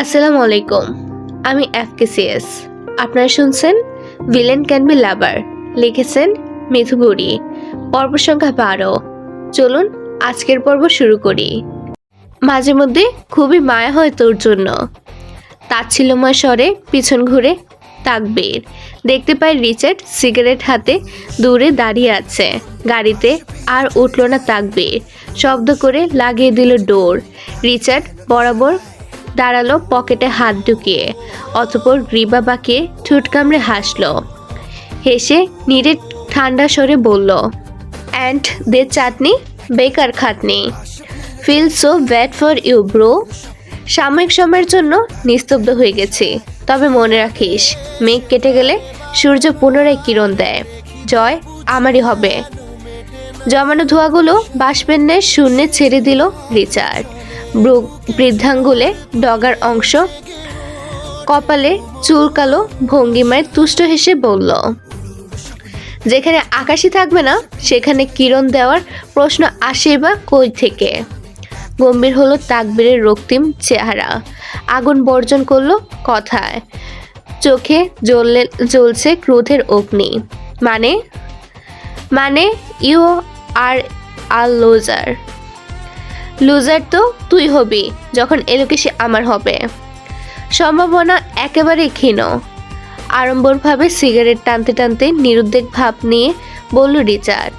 আসসালামু আলাইকুম। আমি FKCS। আপনারা শুনছেন ভিলেন ক্যান বি লাভার, লিখেছেন মিথু বুড়ি। পর্ব সংখ্যা 12। চলুন আজকের পর্ব শুরু করি। মাঝে মধ্যে খুবই মায়া হয় তোর জন্য। তাচ্ছিল্যময় স্বরে পিছন ঘুরে তাকবীর দেখতে পায় রিচার্ড সিগারেট হাতে দূরে দাঁড়িয়ে আছে। গাড়িতে আর উঠল না তাকবীর, শব্দ করে লাগিয়ে দিল ডোর। রিচার্ড বরাবর দাঁড়ালো, পকেটে হাত ঢুকিয়ে, অতঃপর গ্রীবা বাঁকিয়ে ঠোঁট কামড়ে হাসল। হেসে নিরে ঠান্ডা স্বরে বলল, অ্যান্ড দে চাটনি, বেকার খাটনি। Feel so bad for you bro. সাময়িক সময়ের জন্য নিস্তব্ধ হয়ে গেছি, তবে মনে রাখিস, মেঘ কেটে গেলে সূর্য পুনরায় কিরণ দেয়। জয় আমারই হবে। জমানো ধোঁয়াগুলো বাষ্পের ন্যায় শূন্যে ছেড়ে দিল রিচার্ড। বৃদ্ধাঙ্গুলে ডগার অংশ, কপালে চুলকালো ভঙ্গিমায় তুষ্ট হেসে বলল, যেখানে আকাশই থাকবে না সেখানে কিরণ দেওয়ার প্রশ্ন আসে বা কই থেকে। গম্ভীর হলো তাকবীরের রক্তিম চেহারা। আগুন বর্জন করলো কথায়, চোখে জ্বলছে ক্রোধের অগ্নি। মানে you are a loser. Loser তো তুই হবি যখন এলোকেশে আমার হবে। সম্ভাবনা একেবারে ক্ষীণ। আড়ম্বরভাবে সিগারেট টানতে টানতে নিরুদ্বেগ ভাব নিয়ে বলল রিচার্ড।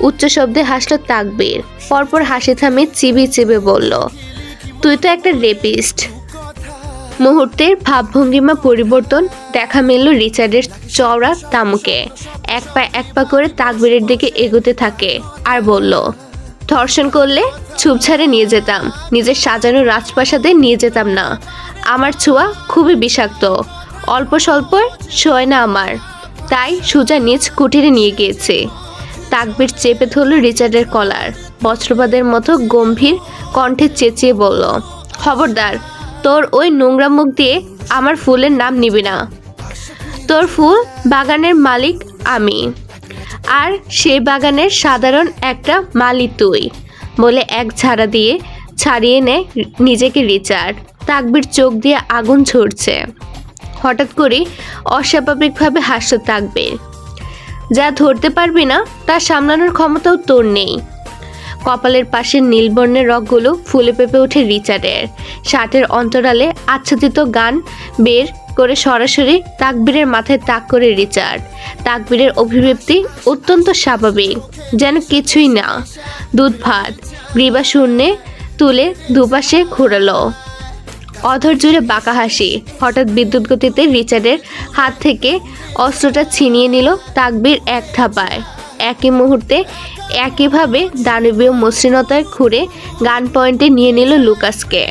উচ্চ শব্দে হাসল তাকবীর, পরপর হাসি থামিয়ে চিবিয়ে বলল, তুই তো একটা রেপিস্ট। মুহূর্তের ভাবভঙ্গিমা পরিবর্তন দেখা মিলল রিচার্ডের চওড়া তামুকে। এক পা করে তাকবীরের দিকে এগোতে থাকে আর বলল, ধর্ষণ করলে ছুপছাড়ে নিয়ে যেতাম, নিজের সাজানো রাজপ্রাসাদে নিয়ে যেতাম না। আমার ছোঁয়া খুবই বিষাক্ত, অল্প স্বল্প সয় না আমার, তাই সোজা নিজ কুটিরে নিয়ে গিয়েছে। তাকবীর চেপে ধরল রিচার্ডের কলার, বজ্রপাতের মতো গম্ভীর কণ্ঠে চেঁচিয়ে বলল, খবরদার, তোর ওই নোংরা মুখ দিয়ে আমার ফুলের নাম নিবি না। তোর ফুল বাগানের মালিক আমি, আর সেই বাগানের সাধারণ একটা মালি তুই, বলে এক ঝাড়া দিয়ে ছাড়িয়ে নেয় নিজেকে রিচার্ড। তাকবীর চোখ দিয়ে আগুন ঝরছে। হঠাৎ করে অস্বাভাবিকভাবে হাসল তাকবীর। যা ধরতে পারবি না তা সামলানোর ক্ষমতাও তোর নেই। কপালের পাশের নীলবর্ণের রগগুলো ফুলে পেঁপে ওঠে রিচার্ডের। শার্টের অন্তরালে আচ্ছাদিত গান বের করে সরাসরি তাকবীরের মাথায় তাক করে রিচার্ড। তাকবীরের অভিব্যক্তি অত্যন্ত স্বাভাবিক, যেন কিছুই না। দুধ ভাত গ্রীবা শূন্যে তুলে দুপাশে ঘোরালো। অধর জুড়ে বাঁকা হাসি। হঠাৎ বিদ্যুৎ গতিতে রিচার্ডের হাত থেকে অস্ত্রটা ছিনিয়ে নিল তাকবীর এক থাপায়। একই মুহূর্তে একইভাবে দানবীয় মসৃণতায় ঘুরে গান পয়েন্টে নিয়ে নিল লুকাসকে।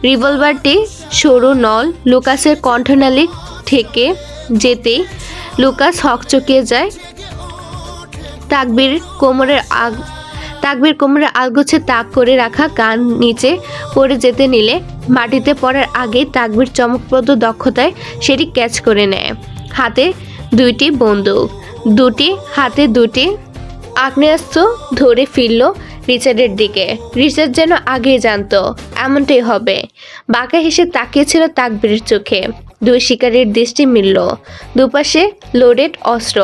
রিভলভারটি সরু নল লুকাসের কণ্ঠনালী থেকে যেতেই লুকাস হকচকিয়ে যায়। তাকবীর কোমরের আলগোছে তাক করে রাখা গান নিচে পড়ে যেতে নিলে মাটিতে পড়ার আগেই তাকবীর চমকপ্রদ দক্ষতায় সেটি ক্যাচ করে নেয়। হাতে দুইটি বন্দুক, হাতে দুটি আগ্নেয়াস্ত্র ধরে ফিরল রিচার্ডের দিকে। রিচার্ড যেন আগেই জানতো এমনটাই হবে। বাঁকা হেসে তাকিয়েছিল তাকবীরের চোখে। দুই শিকারীর দৃষ্টি মিলল। দুপাশে লোডেড অস্ত্র।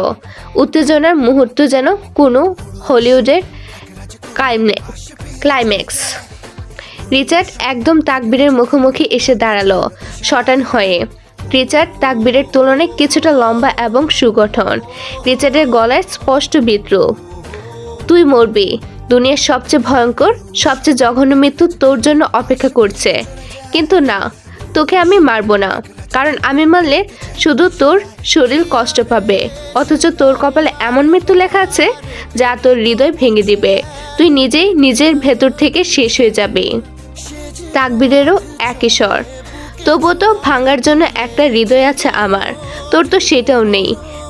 উত্তেজনার মুহূর্ত যেন কোনো হলিউডের ক্লাইম্যাক্স। রিচার্ড একদম তাকবীরের মুখোমুখি এসে দাঁড়ালো, শটান হয়ে। রিচার্ড তাকবীরের তুলনায় কিছুটা লম্বা এবং সুগঠন। রিচার্ডের গলায় স্পষ্ট বিদ্রুপ। তুই মরবি। দুনিয়ার সবচেয়ে ভয়ঙ্কর, সবচেয়ে জঘন্য মৃত্যু তোর জন্য অপেক্ষা করছে। কিন্তু না, তোকে আমি মারবো না, কারণ আমি মারলে শুধু তোর শরীর কষ্ট পাবে, অথচ তোর কপালে এমন মৃত্যু লেখা আছে যা তোর হৃদয় ভেঙে দিবে। তুই নিজেই নিজের ভেতর থেকে শেষ হয়ে যাবি। তাকবীরেরও একই স্বর। তবুও তো ভাঙার জন্য একটা হৃদয় আছে আমার, তোর তো সেটাও নেই,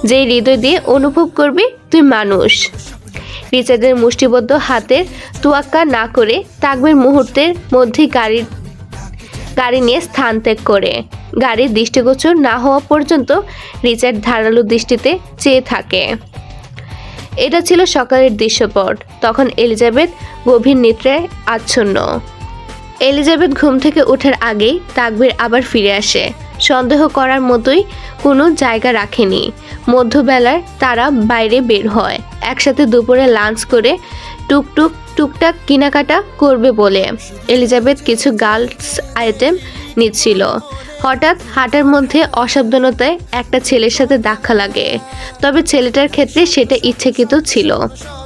যে হৃদয় দিয়ে অনুভব করবি তুই মানুষ। রিচার্ডের মুষ্টিবদ্ধ হাতের তোয়াক্কা না করে তাকবীর মুহূর্তের মধ্যেই গাড়ি নিয়ে স্থান ত্যাগ করে। গাড়ির দৃষ্টিগোচর না হওয়া পর্যন্ত রিচার্ড ধারালো দৃষ্টিতে চেয়ে থাকে। এটা ছিল সকালের দৃশ্যপট। তখন এলিজাবেথ গভীর নিদ্রায় আচ্ছন্ন। এলিজাবেথ ঘুম থেকে ওঠার আগেই তাকবীর আবার ফিরে আসে। সন্দেহ করার মতোই কোনো জায়গা রাখেনি। মধ্যবেলার তারা বাইরে বের হয় একসাথে দুপুরে লাঞ্চ করে টুকটাক কেনাকাটা করবে বলে। এলিজাবেথ কিছু গার্লস আইটেম নিচ্ছিল। হঠাৎ হাঁটার মধ্যে অসাবধানতায় একটা ছেলের সাথে ধাক্কা লাগে। তবে ছেলেটার ক্ষেত্রে সেটা ইচ্ছাকৃত ছিল।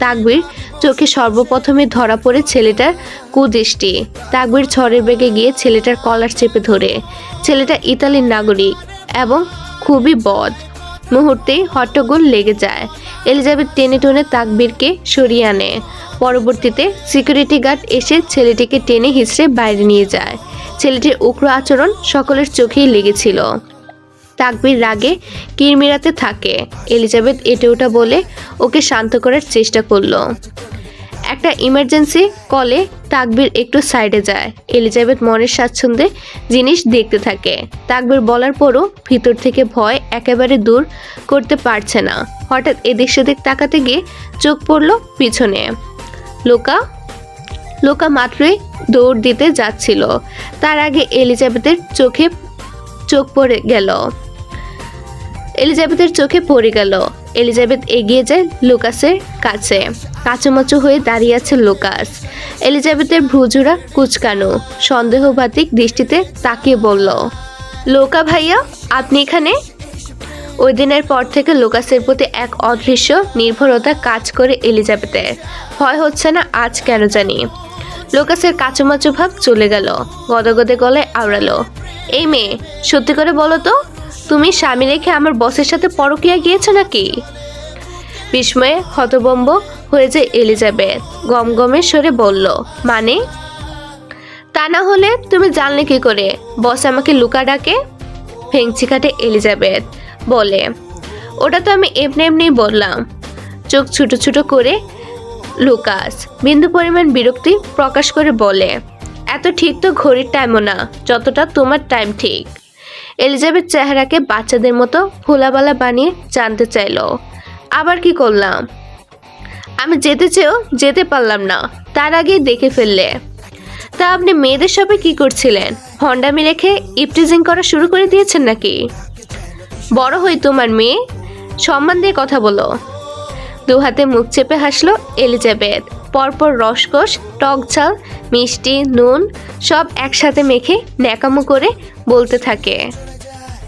তাকবীর চোখে সর্বপ্রথমে ধরা পড়ে ছেলেটার কুদৃষ্টি। তাকবীর ঝড়ের বেগে গিয়ে ছেলেটার কলার চেপে ধরে। ছেলেটা ইতালির নাগরিক এবং খুবই বদ। মুহূর্তেই হট্টগোল লেগে যায়। এলিজাবেথ টেনে টেনে তাকবীরকে সরিয়ে আনে। পরবর্তীতে সিকিউরিটি গার্ড এসে ছেলেটিকে টেনে হিঁচড়ে বাইরে নিয়ে যায়। ছেলেটির উগ্র আচরণ সকলের চোখেই লেগেছিল। তাকবীর রাগে কিরমিরাতে থাকে। এলিজাবেথ এটা ওটা বলে ওকে শান্ত করার চেষ্টা করলো। একটা ইমার্জেন্সি কলে তাকবীর একটু সাইডে যায়। এলিজাবেথ মনের স্বাচ্ছন্দ্যে জিনিস দেখতে থাকে। তাকবীর বলার পরও ভিতর থেকে ভয় একেবারে দূর করতে পারছে না। হঠাৎ এদিক সেদিক তাকাতে গিয়ে চোখ পড়ল পিছনে। লোকা মাত্রই দৌড় দিতে যাচ্ছিল। তার আগে এলিজাবেথের চোখে পড়ে গেল। এলিজাবেথ এগিয়ে যায় লুকাসের কাছে। কাঁচুমাচু হয়ে দাঁড়িয়ে আছে লুকাস। এলিজাবেথের ভ্রুজোড়া কুচকানো, সন্দেহবাতিক দৃষ্টিতে তাকিয়ে বলল, লোকা ভাইয়া, আপনি এখানে? ওই দিনের পর থেকে লুকাসের প্রতি এক অদৃশ্য নির্ভরতা কাজ করে এলিজাবেথের। ভয় হচ্ছে না আজ কেন জানি। লুকাসের কাঁচুমাচু ভাব চলে গেল। গদগদে গলায় আওড়ালো, এই মেয়ে, সত্যি করে বলো তো, তুমি স্বামী রেখে আমার বসের সাথে পরকীয়া গিয়েছো নাকি? বিস্ময়ে হতভম্ব হয়ে যায় এলিজাবেথ। গমগমে সরে বলল, মানে? তা না হলে তুমি জানলে কি করে বস আমাকে লুকা ডাকে? ভেংচি কাটে এলিজাবেথ, বলে, ওটা তো আমি এমনি বললাম। চোখ ছোট ছোট করে লুকাস বিন্দু পরিমাণ বিরক্তি প্রকাশ করে বলে, এত ঠিক তো ঘড়ির টাইমও না যতটা তোমার টাইম ঠিক। এলিজাবেথ চেহারাকে বাচ্চাদের মতো ভোলাবালা বানিয়ে জানতে চাইল, আবার কি করলাম? আমি যেতে চেয়েও যেতে পারলাম না, তার আগেই দেখে ফেললে। তা আপনি মেয়েদের সবে কি করছিলেন? ভণ্ডামি রেখে ইপটিজিং করা শুরু করে দিয়েছেন নাকি? বড় হই তোমার মেয়ে, সম্মান দিয়ে কথা বলো। দু হাতে মুখ চেপে হাসলো এলিজাবেথ। পরপর রসকস, টক ঝাল, মিষ্টি, নুন সব একসাথে মেখে ন্যাকামো করে বলতে থাকে,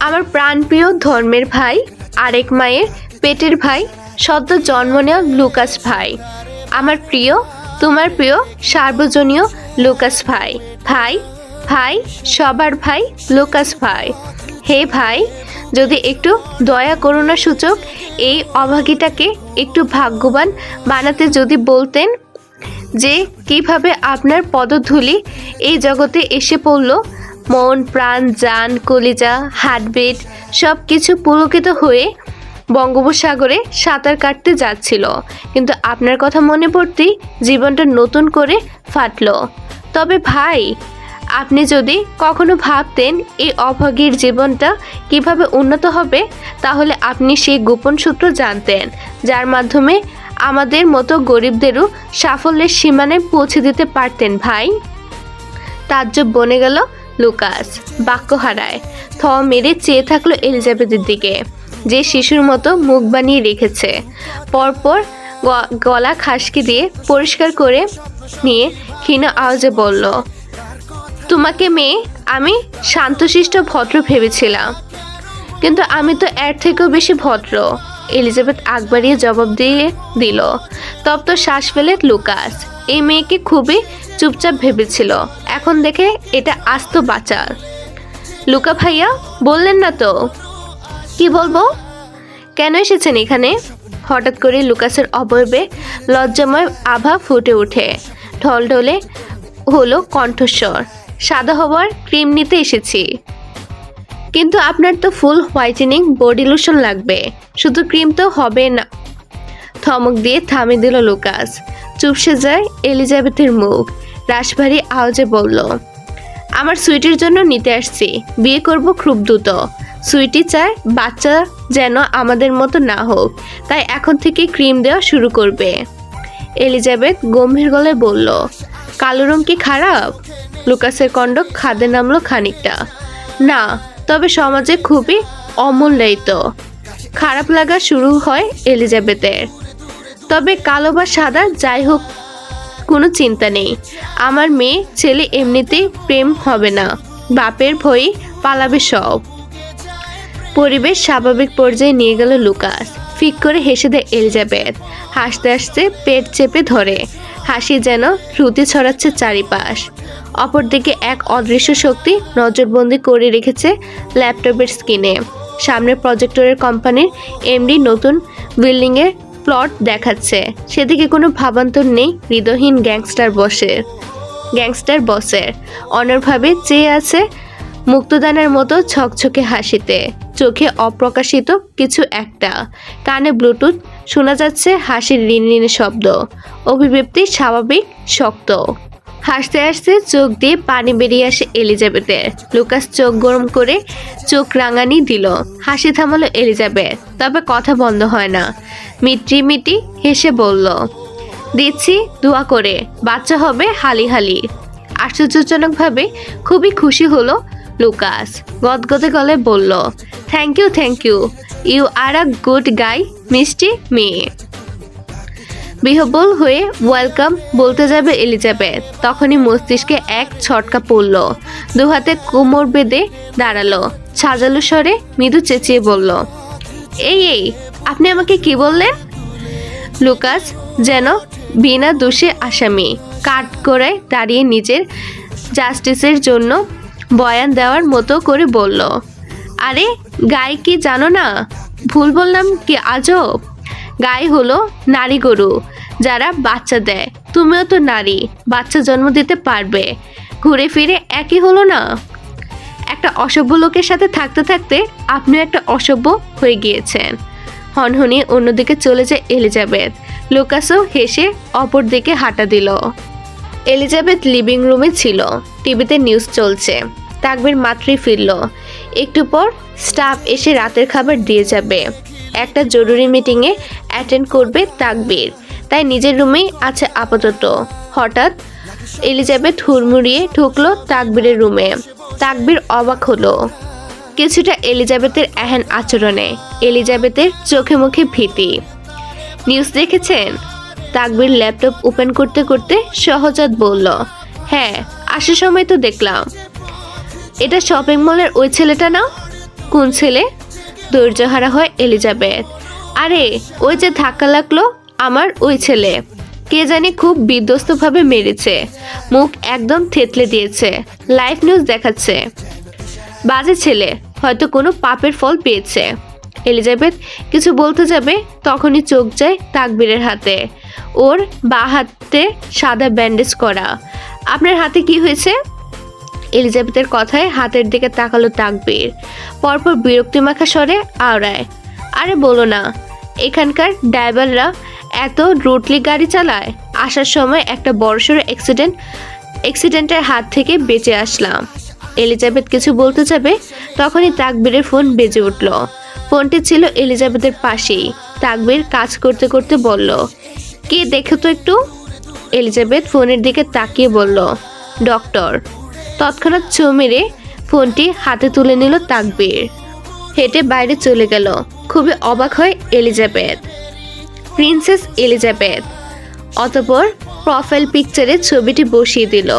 আমার প্রাণপ্রিয় ধর্মের ভাই, আরেক মায়ের পেটের ভাই, সদ্য জন্ম নেওয়া লুকাস ভাই, আমার প্রিয়, তোমার প্রিয় সার্বজনীয় লুকাস ভাই, ভাই ভাই সবার ভাই লুকাস ভাই। হে ভাই, যদি একটু দয়া করুণা সূচক এই অভাগীটাকে একটু ভাগ্যবান বানাতে যদি বলতেন, যে কিভাবে আপনার পদধূলি এই জগতে এসে পড়ল, মন প্রাণ জান কলিজা হার্টবিট সব কিছু পুলকিত হয়ে বঙ্গোপসাগরে সাঁতার কাটতে যাচ্ছিল, কিন্তু আপনার কথা মনে পড়তেই জীবনটা নতুন করে ফাটলো। তবে ভাই, আপনি যদি কখনো ভাবতেন এই অভাগীর জীবনটা কিভাবে উন্নত হবে, তাহলে আপনি সেই গোপন সূত্র জানতেন, যার মাধ্যমে আমাদের মতো গরিবদেরও সাফল্যের সীমানায় পৌঁছে দিতে পারতেন ভাই। তাজ্জব বনে গেল লুকাস। বাক্য হারায় থ মেরে চেয়ে থাকলো এলিজাবেথের দিকে, যে শিশুর মতো মুখ বানিয়ে রেখেছে। পরপর গলা খাসকি দিয়ে পরিষ্কার করে নিয়ে ক্ষীণ আওয়াজে বলল, তোমাকে মেয়ে আমি শান্তশিষ্ট ভদ্র ভেবেছিলাম, কিন্তু আমি তো এর থেকেও বেশি ভদ্র। এলিজাবেথ আগ বাড়িয়ে জবাব দিয়ে দিল। তপ্ত শ্বাস ফেলে লুকাস এই মেয়েকে খুবই চুপচাপ ভেবেছিল, এখন দেখে এটা আস্ত বাচাল। লুকা ভাইয়া, বললেন না তো? কি বলবো? কেন এসেছেন এখানে? হঠাৎ করে লুকাসের অবয়বে লজ্জাময় আভা ফুটে ওঠে। ঢলঢলে হলো কণ্ঠস্বর, সাদা হবার ক্রিম নিতে এসেছি। কিন্তু আপনার তো ফুল হোয়াইটেনিং বডি লোশন লাগবে, শুধু ক্রিম তো হবে না। ধমক দিয়ে থামিয়ে দিল লুকাস। চুপসে যায় এলিজাবেথের মুখ। রাশভারী আওয়াজে বলল, আমার সুইটির জন্য নিতে আসছি, বিয়ে করব খুব দ্রুত। সুইটি চায় বাচ্চা যেন আমাদের মতো না হোক, তাই এখন থেকে ক্রিম দেওয়া শুরু করবে। এলিজাবেথ গম্ভীর গলায় বলল, কালো রং কি খারাপ? লুকাসের কণ্ঠ খাদে নামলো খানিকটা। না, তবে সমাজে খুবই অমূল্যায়িত। খারাপ লাগা শুরু হয় এলিজাবেথের। তবে কালো বা সাদা যাই হোক, কোনো চিন্তা নেই। আমার মেয়ে ছেলে এমনিতেই প্রেম হবে না, বাপের ভয়ে পালাবে সব। পরিবেশ স্বাভাবিক পর্যায়ে নিয়ে গেল লুকাস। ফিক করে হেসে দেয় এলিজাবেথ। হাসতে হাসতে পেট চেপে ধরে, হাসি যেন শ্রুতি ছড়াচ্ছে চারিপাশ। অপরদিকে এক অদৃশ্য শক্তি নজরবন্দি করে রেখেছে ল্যাপটপের স্ক্রিনে। সামনে প্রজেক্টরের কোম্পানির এমডি নতুন বিল্ডিংয়ের প্লট দেখাচ্ছে। সেদিকে কোনো ভাবান্তর নেই হৃদয়হীন গ্যাংস্টার বসের। অনড়ভাবে চেয়ে আছে মুক্তদানের মতো ছকছকে হাসিতে, চোখে অপ্রকাশিত কিছু একটা। কানে ব্লুটুথ, শোনা যাচ্ছে হাসির রিনরিন শব্দ। অভিব্যক্তি স্বাভাবিক, শক্ত। হাসতে হাসতে চোখ দিয়ে পানি বেরিয়ে আসে এলিজাবেথের। লুকাস চোখ গরম করে চোখ রাঙানি দিল। হাসি থামালো এলিজাবেথ, তবে কথা বন্ধ হয় না। মিটি হেসে বলল, দিচ্ছি দোয়া করে, বাচ্চা হবে হালি হালি। আশ্চর্যজনকভাবে খুবই খুশি হলো লুকাস। গদগদে গলায় বলল, thank you, you are a good guy মিষ্টি মেয়ে। বিহ্বল হয়ে ওয়েলকাম বলতে যাবে এলিজাবেথ, তখনই মস্তিষ্কে এক ছটকা পড়ল। দুহাতে কোমর বেঁধে দাঁড়ালো, সাজালো স্বরে মৃদু চেঁচিয়ে বলল, এই আপনি আমাকে কি বললেন? লুকাস যেন বিনা দোষে আসামি, কাঠ করে দাঁড়িয়ে নিজের জাস্টিসের জন্য বয়ান দেওয়ার মতো করে বলল, আরে গাই কি জানো না? ভুল বললাম কি আজব? গাই হলো নারী গরু যারা বাচ্চা দেয়। তুমিও তো নারী, বাচ্চা জন্ম দিতে পারবে। ঘুরে ফিরে একই হলো না? একটা অসভ্য লোকের সাথে থাকতে থাকতে আপনিও একটা অসভ্য হয়ে গিয়েছেন। হনহনিয়ে অন্যদিকে চলে যায় এলিজাবেথ। লুকাসও হেসে অপর দিকে হাঁটা দিল। এলিজাবেথ লিভিং রুমে ছিল, টিভিতে নিউজ চলছে। তাকবীর মাত্রই ফিরল। একটু পর স্টাফ এসে রাতের খাবার দিয়ে যাবে। একটা জরুরি মিটিংয়ে অ্যাটেন্ড করবে তাকবীর, তাই নিজের রুমেই আছে আপাতত। হঠাৎ এলিজাবেথ হুড়মুড়িয়ে ঢুকলো তাকবীরের রুমে। তাকবীর অবাক হলো কিছুটা এলিজাবেথের এহেন আচরণে। এলিজাবেথের চোখে মুখে ভীতি। নিউজ দেখেছেন? তাকবীর ল্যাপটপ ওপেন করতে করতে সহজাত বলল, হ্যাঁ, আসার সময় তো দেখলাম। এটা শপিং মলের ওই ছেলেটা না? কোন ছেলে? ধৈর্যহারা হয় এলিজাবেথ। আরে ওই যে ধাক্কা লাগলো, আমার ওই ছেলে। কে জানি খুব বিধ্বস্তভাবে মেরেছে, মুখ একদম থেতলে দিয়েছে। লাইভ নিউজ দেখাচ্ছে। বাজে ছেলে, হয়তো কোনো পাপের ফল পেয়েছে। এলিজাবেথ কিছু বলতে যাবে, তখনই চোখ যায় তাকবীরের হাতে। ওর বাঁ হাতে সাদা ব্যান্ডেজ করা। আপনার হাতে কি হয়েছে? এলিজাবেথের কথায় হাতের দিকে তাকালো তাকবীর। পরপর বিরক্তিমাখা স্বরে আওড়ায়, আরে বলো না, এখানকার ড্রাইভাররা এত রুটলি গাড়ি চালায়। আসার সময় একটা বড়সড় অ্যাক্সিডেন্টের হাত থেকে বেঁচে আসলাম। এলিজাবেথ কিছু বলতে যাবে, তখনই তাকবীরের ফোন বেজে উঠল। ফোনটি ছিল এলিজাবেথের পাশেই। তাকবীর কাজ করতে করতে বলল, কে দেখো তো একটু। এলিজাবেথ ফোনের দিকে তাকিয়ে বলল, ডক্টর। তৎক্ষণাৎ ছো মেরে ফোনটি হাতে তুলে নিল তাকবীর। হেঁটে বাইরে চলে গেল। খুবই অবাক হয় এলিজাবেথ। Princess Elizabeth. অতঃপর প্রোফাইল পিকচারে ছবিটি বসিয়ে দিল।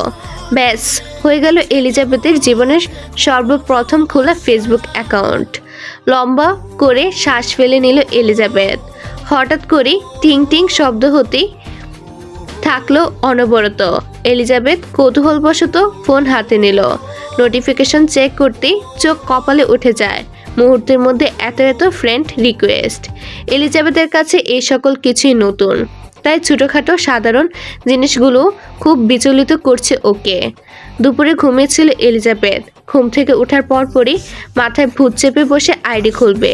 ব্যাস হয়ে গেল এলিজাবেথের জীবনের সর্বপ্রথম খোলা ফেসবুক অ্যাকাউন্ট। লম্বা করে শ্বাস ফেলে নিল এলিজাবেথ। হঠাৎ করে টিং টিং শব্দ হতেই থাকলো অনবরত। এলিজাবেথ কৌতূহলবশত ফোন হাতে নিল। নোটিফিকেশন চেক করতেই চোখ কপালে উঠে যায়। মুহূর্তের মধ্যে এত ফ্রেন্ড রিকোয়েস্ট। এলিজাবেথের কাছে এই সকল কিছুই নতুন, তাই ছোটোখাটো সাধারণ জিনিসগুলো খুব বিচলিত করছে ওকে। দুপুরে ঘুমিয়েছিল এলিজাবেথ। ঘুম থেকে ওঠার পরপরই মাথায় ভূত চেপে বসে আইডি খুলবে।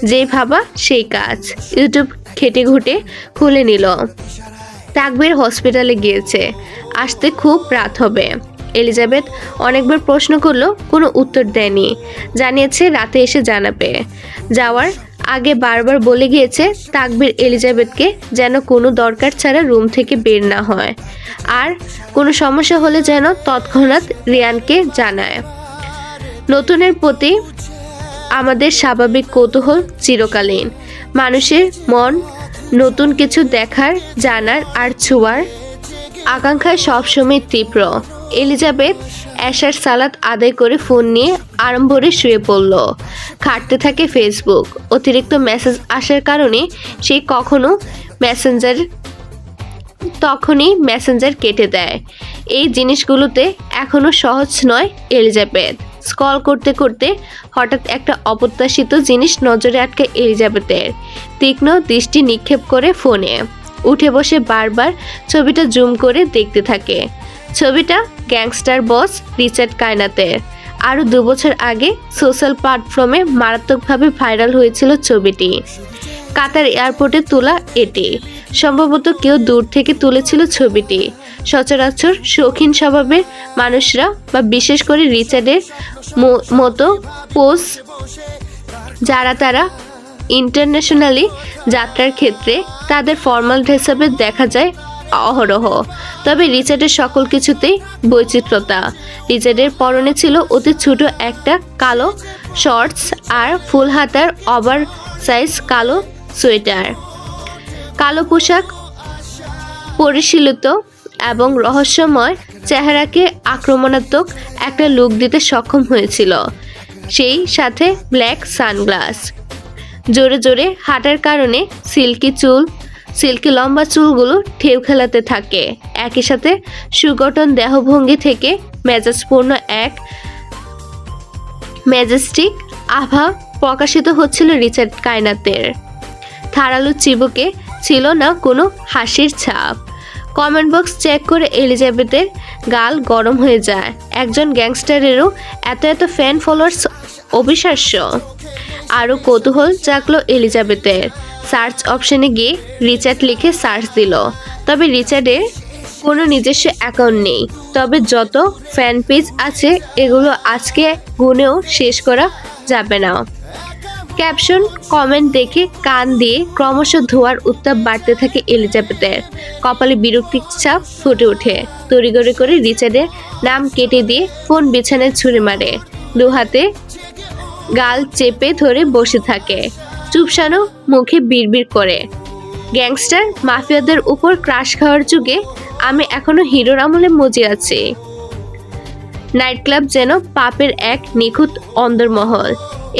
যেই ভাবা সেই কাজ। ইউটিউব ঘেটে ঘুটে খুলে নিল। তাকবীর হসপিটালে গিয়েছে, আসতে খুব রাত হবে। এলিজাবেথ অনেকবার প্রশ্ন করলো, কোনো উত্তর দেয়নি। জানিয়েছে রাতে এসে জানাবে। যাওয়ার আগে বারবার বলে গিয়েছে তাকবীর এলিজাবেথকে যেন কোনো দরকার ছাড়া রুম থেকে বের না হয়, আর কোনো সমস্যা হলে যেন তৎক্ষণাৎ রিয়ানকে জানায়। নতুনের প্রতি আমাদের স্বাভাবিক কৌতূহল চিরকালীন। মানুষের মন নতুন কিছু দেখার, জানার আর ছোঁয়ার আকাঙ্ক্ষায় সবসময় তীব্র। এলিজাবেথ এশার সালাত আদায় করে ফোন নিয়ে আড়ম্বরে শুয়ে পড়ল। ঘাঁটতে থাকে ফেসবুক। অতিরিক্ত মেসেজ আসার কারণে সে তখনই মেসেঞ্জার কেটে দেয়। এই জিনিসগুলোতে এখনো সহজ নয় এলিজাবেথ। স্ক্রল করতে করতে হঠাৎ একটা অপ্রত্যাশিত জিনিস নজরে আটকে এলিজাবেথের। তীক্ষ্ণ দৃষ্টি নিক্ষেপ করে ফোনে উঠে বসে বারবার ছবিটা জুম করে দেখতে থাকে। ছবিটা গ্যাংস্টার বস রিচার্ড কায়নাথের। আরও 2 বছর আগে সোশ্যাল প্ল্যাটফর্মে মারাত্মকভাবে ভাইরাল হয়েছিল ছবিটি। কাতার এয়ারপোর্টে তোলা এটি। সম্ভবত কেউ দূর থেকে তুলেছিল ছবিটি। সচরাচর শৌখিন স্বভাবের মানুষরা বা বিশেষ করে রিচার্ডের মতো পোজ যারা তারা ইন্টারন্যাশনালি যাত্রার ক্ষেত্রে তাদের ফর্মাল ড্রেসআপে দেখা যায় অহরহ। তবে রিচার্ডের সকল কিছুতেই বৈচিত্র্যতা। রিচার্ডের পরনে ছিল অতি ছোট একটা কালো শর্টস আর ফুল হাতার ওভার সাইজ কালো সোয়েটার। কালো পোশাক পরিশীলিত এবং রহস্যময় চেহারাকে আক্রমণাত্মক একটা লুক দিতে সক্ষম হয়েছিল। সেই সাথে ব্ল্যাক সানগ্লাস। জোরে জোরে হাঁটার কারণে সিল্কি লম্বা চুলগুলো ঢেউ খেলাতে থাকে। একই সাথে সুগঠন দেহভঙ্গি থেকে মেজাজপূর্ণ এক ম্যাজেস্টিক আভা প্রকাশিত হচ্ছিল রিচার্ড কায়নাথের। ধারালো চিবুকে ছিল না কোনো হাসির ছাপ। কমেন্ট বক্স চেক করে এলিজাবেথের গাল গরম হয়ে যায়। একজন গ্যাংস্টারেরও এত ফ্যান ফলোয়ার্স অবিশ্বাস্য। আরও কৌতূহল জাগলো এলিজাবেথের। সার্চ অপশনে গিয়ে রিচার্ড লিখে সার্চ দিল। তবে রিচার্ডের কোনো নিজস্ব অ্যাকাউন্ট নেই। তবে যত ফ্যান পেজ আছে এগুলো আজকে গুনেও শেষ করা যাবে না। ক্যাপশন কমেন্ট দেখে কান দিয়ে ক্রমশ ধোয়ার উত্তাপ বাড়তে থাকে এলিজাবেথের। কপালে বিরক্তির ছাপ ফুটে ওঠে। তড়িঘড়ি করে রিচার্ডের নাম কেটে দিয়ে ফোন বিছানায় ছুঁড়ে মারে। 2 হাতে গাল চেপে ধরে বসে থাকে। চুপসানো মুখে বিড়বিড় করে, গ্যাংস্টার মাফিয়াদের উপর ক্রাশ খাওয়ার যুগে আমি এখনো হিরোর আমলে মজে আছি। নাইট ক্লাব যেন পাপের এক নিখুঁত অন্দরমহল।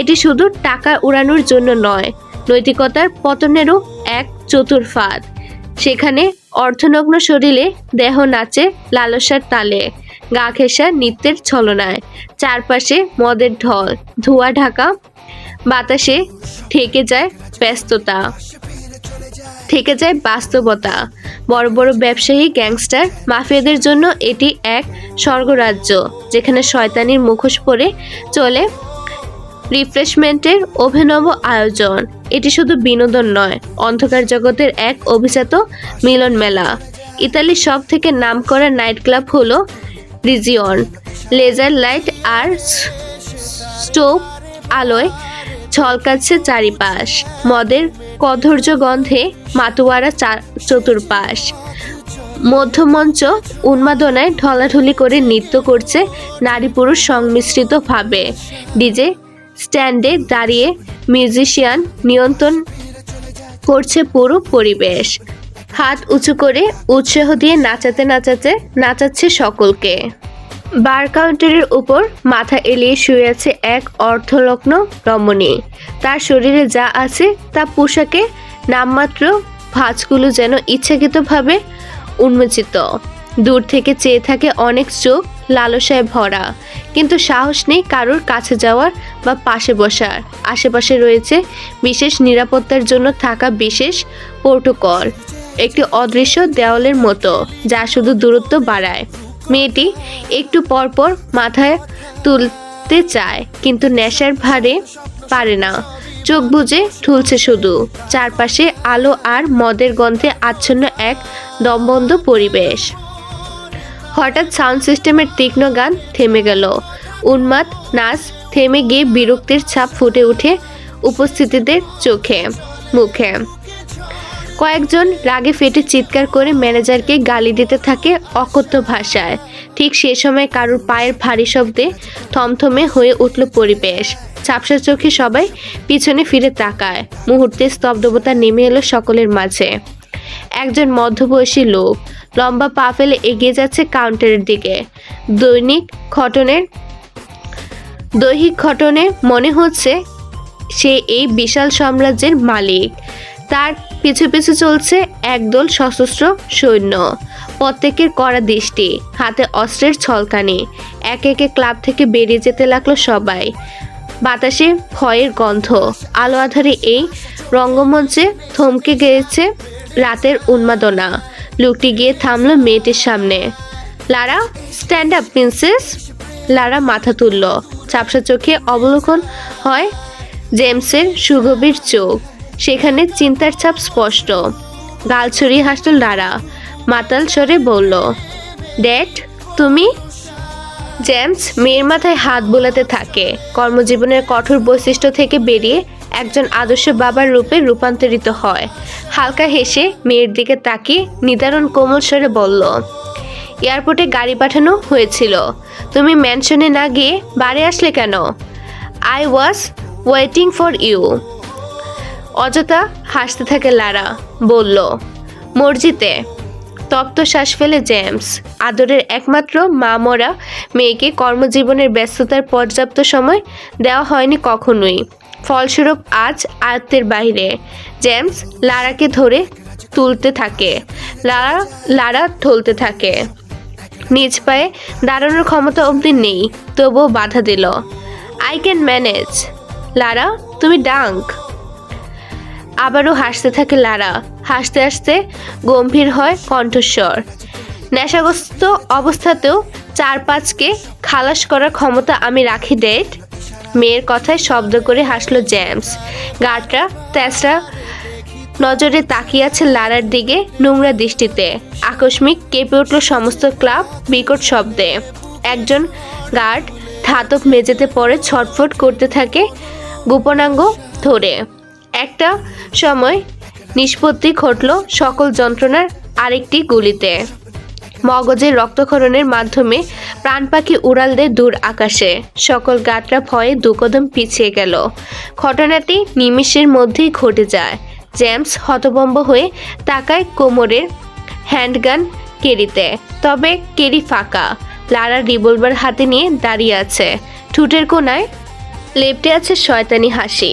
এটি শুধু টাকা উড়ানোর জন্য নয়, নৈতিকতার পতনেরও এক চতুর ফাঁদ। সেখানে অর্ধনগ্ন শরীরে দেহ নাচে লালসার তালে, গা ঘেঁষা নৃত্যের ছলনায়। চারপাশে মদের ঢল, ধোঁয়া ঢাকা বাতাসে থেকে যায় বাস্তবতা। বড় বড় ব্যবসায়ী, গ্যাংস্টার, মাফিয়াদের জন্য এটি এক স্বর্গরাজ্য, যেখানে শয়তানির মুখোশ পরে চলে রিফ্রেশমেন্টের অভিনব আয়োজন। এটি শুধু বিনোদন নয়, অন্ধকার জগতের এক অভিজাত মিলন মেলা। ইতালির সব থেকে নামকরা নাইট ক্লাব হলো রিজিয়ন। লেজার লাইট আর স্টোভ আলোয় ঝলকাচ্ছে চারিপাশ। মদের কদর্য গন্ধে মাতোয়ারা চতুর্পাশ। মধ্যমঞ্চ উন্মাদনায় ঢলাঢলি করে নৃত্য করছে নারী পুরুষ সংমিশ্রিত ভাবে। ডিজে স্ট্যান্ডে দাঁড়িয়ে মিউজিশিয়ান নিয়ন্ত্রণ করছে পুরো পরিবেশ। হাত উঁচু করে উৎসাহ দিয়ে নাচাচ্ছে সকলকে। বার কাউন্টারের উপর মাথা এলিয়ে শুয়ে আছে এক অর্ধলগ্ন রমণী। তার শরীরে যা আছে তা পোশাকে নামমাত্র, ভাঁজগুলো যেন ইচ্ছাকৃতভাবে উন্মোচিত। দূর থেকে চেয়ে থাকে অনেক চোখ, লালসায় ভরা, কিন্তু সাহস নেই কারোর কাছে যাওয়ার বা পাশে বসার। আশেপাশে রয়েছে বিশেষ নিরাপত্তার জন্য থাকা বিশেষ প্রোটোকল, একটি অদৃশ্য দেওয়ালের মতো যা শুধু দূরত্ব বাড়ায়। মেয়েটি একটু পরপর মাথায় তুলতে চায়, কিন্তু নেশার ভারে পারে না। চোখ বুজে ঠুলছে শুধু। চারপাশে আলো আর মদের গন্ধে আচ্ছন্ন এক দমবন্ধ পরিবেশ। হঠাৎ সাউন্ড সিস্টেমের তীক্ষ্ণ গান থেমে গেল। উন্মাদ নাচ থেমে গিয়ে বিরক্তির ছাপ ফুটে ওঠে উপস্থিতিদের চোখে মুখে। কয়েকজন রাগে ফেটে চিৎকার করে ম্যানেজারকে গালি দিতে থাকে অকথ্য ভাষায়। ঠিক সে সময় কারুর পায়ের ভারী শব্দে থমথমে হয়ে উঠল পরিবেশ। ঝাপসা চোখে সবাই পিছনে ফিরে তাকায়। মুহূর্তে স্তব্ধতা নেমে এলো সকলের মাঝে। একজন মধ্যবয়সী লোক লম্বা পা ফেলে এগিয়ে যাচ্ছে কাউন্টারের দিকে। দৈহিক ঘটনে মনে হচ্ছে সে এই বিশাল সাম্রাজ্যের মালিক। তার পিছু পিছু চলছে একদল সশস্ত্র সৈন্য, প্রত্যেকের কড়া দৃষ্টি, হাতে অস্ত্রের ছলকানি। একে একে ক্লাব থেকে বেরিয়ে যেতে লাগলো সবাই। বাতাসে ভয়ের গন্ধ। আলো আধারে এই রঙ্গমঞ্চে থমকে গিয়েছে রাতের উন্মাদনা। লোকটি গিয়ে থামলো মেয়েটির সামনে। লারা, স্ট্যান্ড আপ প্রিন্সেস। লারা মাথা তুলল। ঝাপসা চোখে অবলোকন হয় জেমসের সুগভীর চোখ। সেখানে চিন্তার ছাপ স্পষ্ট। গাল ছড়িয়ে হাসল লারা। মাতাল স্বরে বলল, ড্যাড, তুমি? জেমস মেয়ের মাথায় হাত বোলাতে থাকে। কর্মজীবনের কঠোর বৈশিষ্ট্য থেকে বেরিয়ে একজন আদর্শ বাবার রূপে রূপান্তরিত হয়। হালকা হেসে মেয়ের দিকে তাকিয়ে নিদারুণ কোমল স্বরে বলল, এয়ারপোর্টে গাড়ি পাঠানো হয়েছিল। তুমি ম্যানশনে না গিয়ে বাড়ি আসলে কেন? I was waiting for you. অযথা হাসতে থাকে লারা। বলল, মর্জিতে। তপ্ত শ্বাস ফেলে জেমস। আদরের একমাত্র মা মরা মেয়েকে কর্মজীবনের ব্যস্ততার পর্যাপ্ত সময় দেওয়া হয়নি কখনোই। ফলস্বরূপ আজ আয়ত্তের বাইরে। জেমস লারাকে ধরে তুলতে থাকে। লারা ঢলতে থাকে। নিজ পায়ে দাঁড়ানোর ক্ষমতা অবধি নেই, তবুও বাধা দিল। I can manage. লারা, তুমি ডাঙ্ক। আবারও হাসতে থাকে লারা। হাসতে হাসতে গম্ভীর হয় কণ্ঠস্বর। নেশাগ্রস্ত অবস্থাতেও 4-5কে খালাস করার ক্ষমতা আমি রাখি, ডেট। মেয়ের কথায় শব্দ করে হাসলো জেমস। গার্ডরা তেসরা নজরে তাকিয়ে আছে লারার দিকে নোংরা দৃষ্টিতে। আকস্মিক কেঁপে উঠল সমস্ত ক্লাব বিকট শব্দে। একজন গার্ড ধাতব মেঝেতে পড়ে ছটফট করতে থাকে গোপনাঙ্গ ধরে। একটা সময় নিষ্পত্তি ঘটল সকল যন্ত্রণার আরেকটি গুলিতে। মগজের রক্তক্ষরণের মাধ্যমে প্রাণ পাখি উড়াল দেয় দূর আকাশে। সকল গার্ডরা ভয়ে দুকদম পিছিয়ে গেল। ঘটনাটি নিমেষের মধ্যেই ঘটে যায়। জেমস হতভম্ব হয়ে তাকায় কোমরের হ্যান্ডগান কেরিতে। তবে কেরি ফাঁকা। লারা রিভলভার হাতে নিয়ে দাঁড়িয়ে আছে। ঠোঁটের কোণায় লেপ্টে আছে শয়তানি হাসি।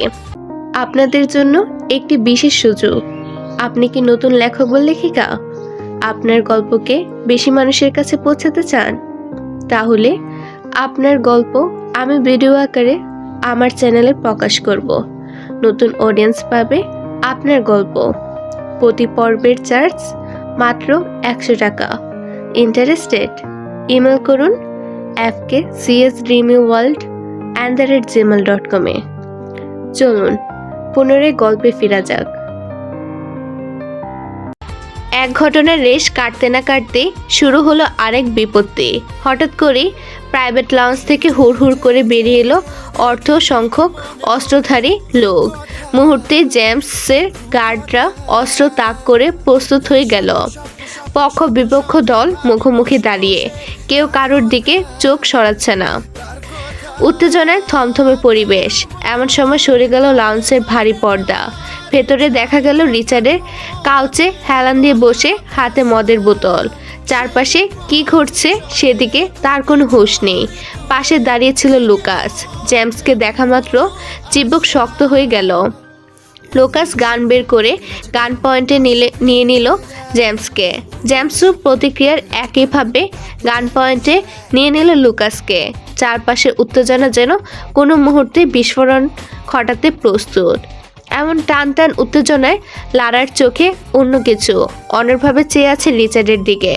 আপনাদের জন্য একটি বিশেষ সুযোগ। আপনি কি নতুন লেখক বা লেখিকা? আপনার গল্পকে বেশি মানুষের কাছে পৌঁছাতে চান? তাহলে আপনার গল্প আমি ভিডিও আকারে আমার চ্যানেলে প্রকাশ করব। নতুন অডিয়েন্স পাবে আপনার গল্প। প্রতি পর্বের চার্জ মাত্র 100 টাকা। ইন্টারেস্টেড? ইমেল করুন fkcsdreamyworld@gmail.com এ। চলুন পুনরায় গল্পে ফেরা যাক। এক ঘটনার রেশ কাটতে না কাটতে শুরু হলো আরেক বিপত্তি। হঠাৎ করে প্রাইভেট লঞ্চ থেকে হুড় করে বেরিয়ে এলো অর্থ সংখ্যক অস্ত্রধারী লোক। মুহূর্তে জেমসের গার্ডরা অস্ত্র তাক করে প্রস্তুত হয়ে গেল। পক্ষ বিপক্ষ দল মুখোমুখি দাঁড়িয়ে। কেউ কারোর দিকে চোখ সরাচ্ছে না। উত্তেজনায় থমথমে পরিবেশ। এমন সময় সরে গেল লাউঞ্জের ভারী পর্দা। ভেতরে দেখা গেল রিচার্ডের কাউচে হেলান দিয়ে বসে, হাতে মদের বোতল। চারপাশে কি ঘটছে সেদিকে তার কোনো হুঁশ নেই। পাশে দাঁড়িয়ে ছিল লুকাস। জেমসকে দেখা মাত্র চিবুক শক্ত হয়ে গেল। লুকাস গান বের করে গান পয়েন্টে নিয়ে নিল জেমসকে। জেমসও প্রতিক্রিয়ার একইভাবে গান পয়েন্টে নিয়ে নিল লুকাসকে। চারপাশে উত্তেজনা যেন কোনো মুহূর্তে বিস্ফোরণ ঘটাতে প্রস্তুত। এমন টান টান উত্তেজনায় লারার চোখে অন্য কিছু। অন্যভাবে চেয়ে আছে রিচার্ডের দিকে।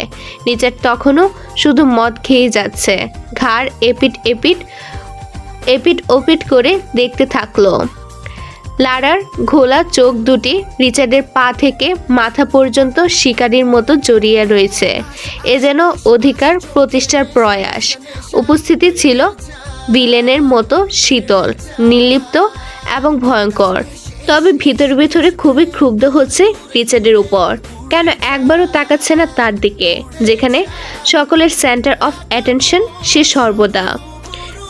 রিচার্ড তখনও শুধু মদ খেয়ে যাচ্ছে। ঘাড় এপিট ওপিট করে দেখতে থাকলো। লারার ঘোলা চোখ দুটি রিচার্ডের পা থেকে মাথা পর্যন্ত শিকারীর মতো জড়িয়ে রয়েছে। এ যেন অধিকার প্রতিষ্ঠার প্রয়াস। উপস্থিতি ছিল ভিলেনের মতো শীতল, নির্লিপ্ত এবং ভয়ঙ্কর। তবে ভিতরে ভিতরে খুবই ক্ষুব্ধ হচ্ছে রিচার্ডের উপর। কেন একবারও তাকাচ্ছে না তার দিকে, যেখানে সকলের সেন্টার অফ অ্যাটেনশন সে সর্বদা।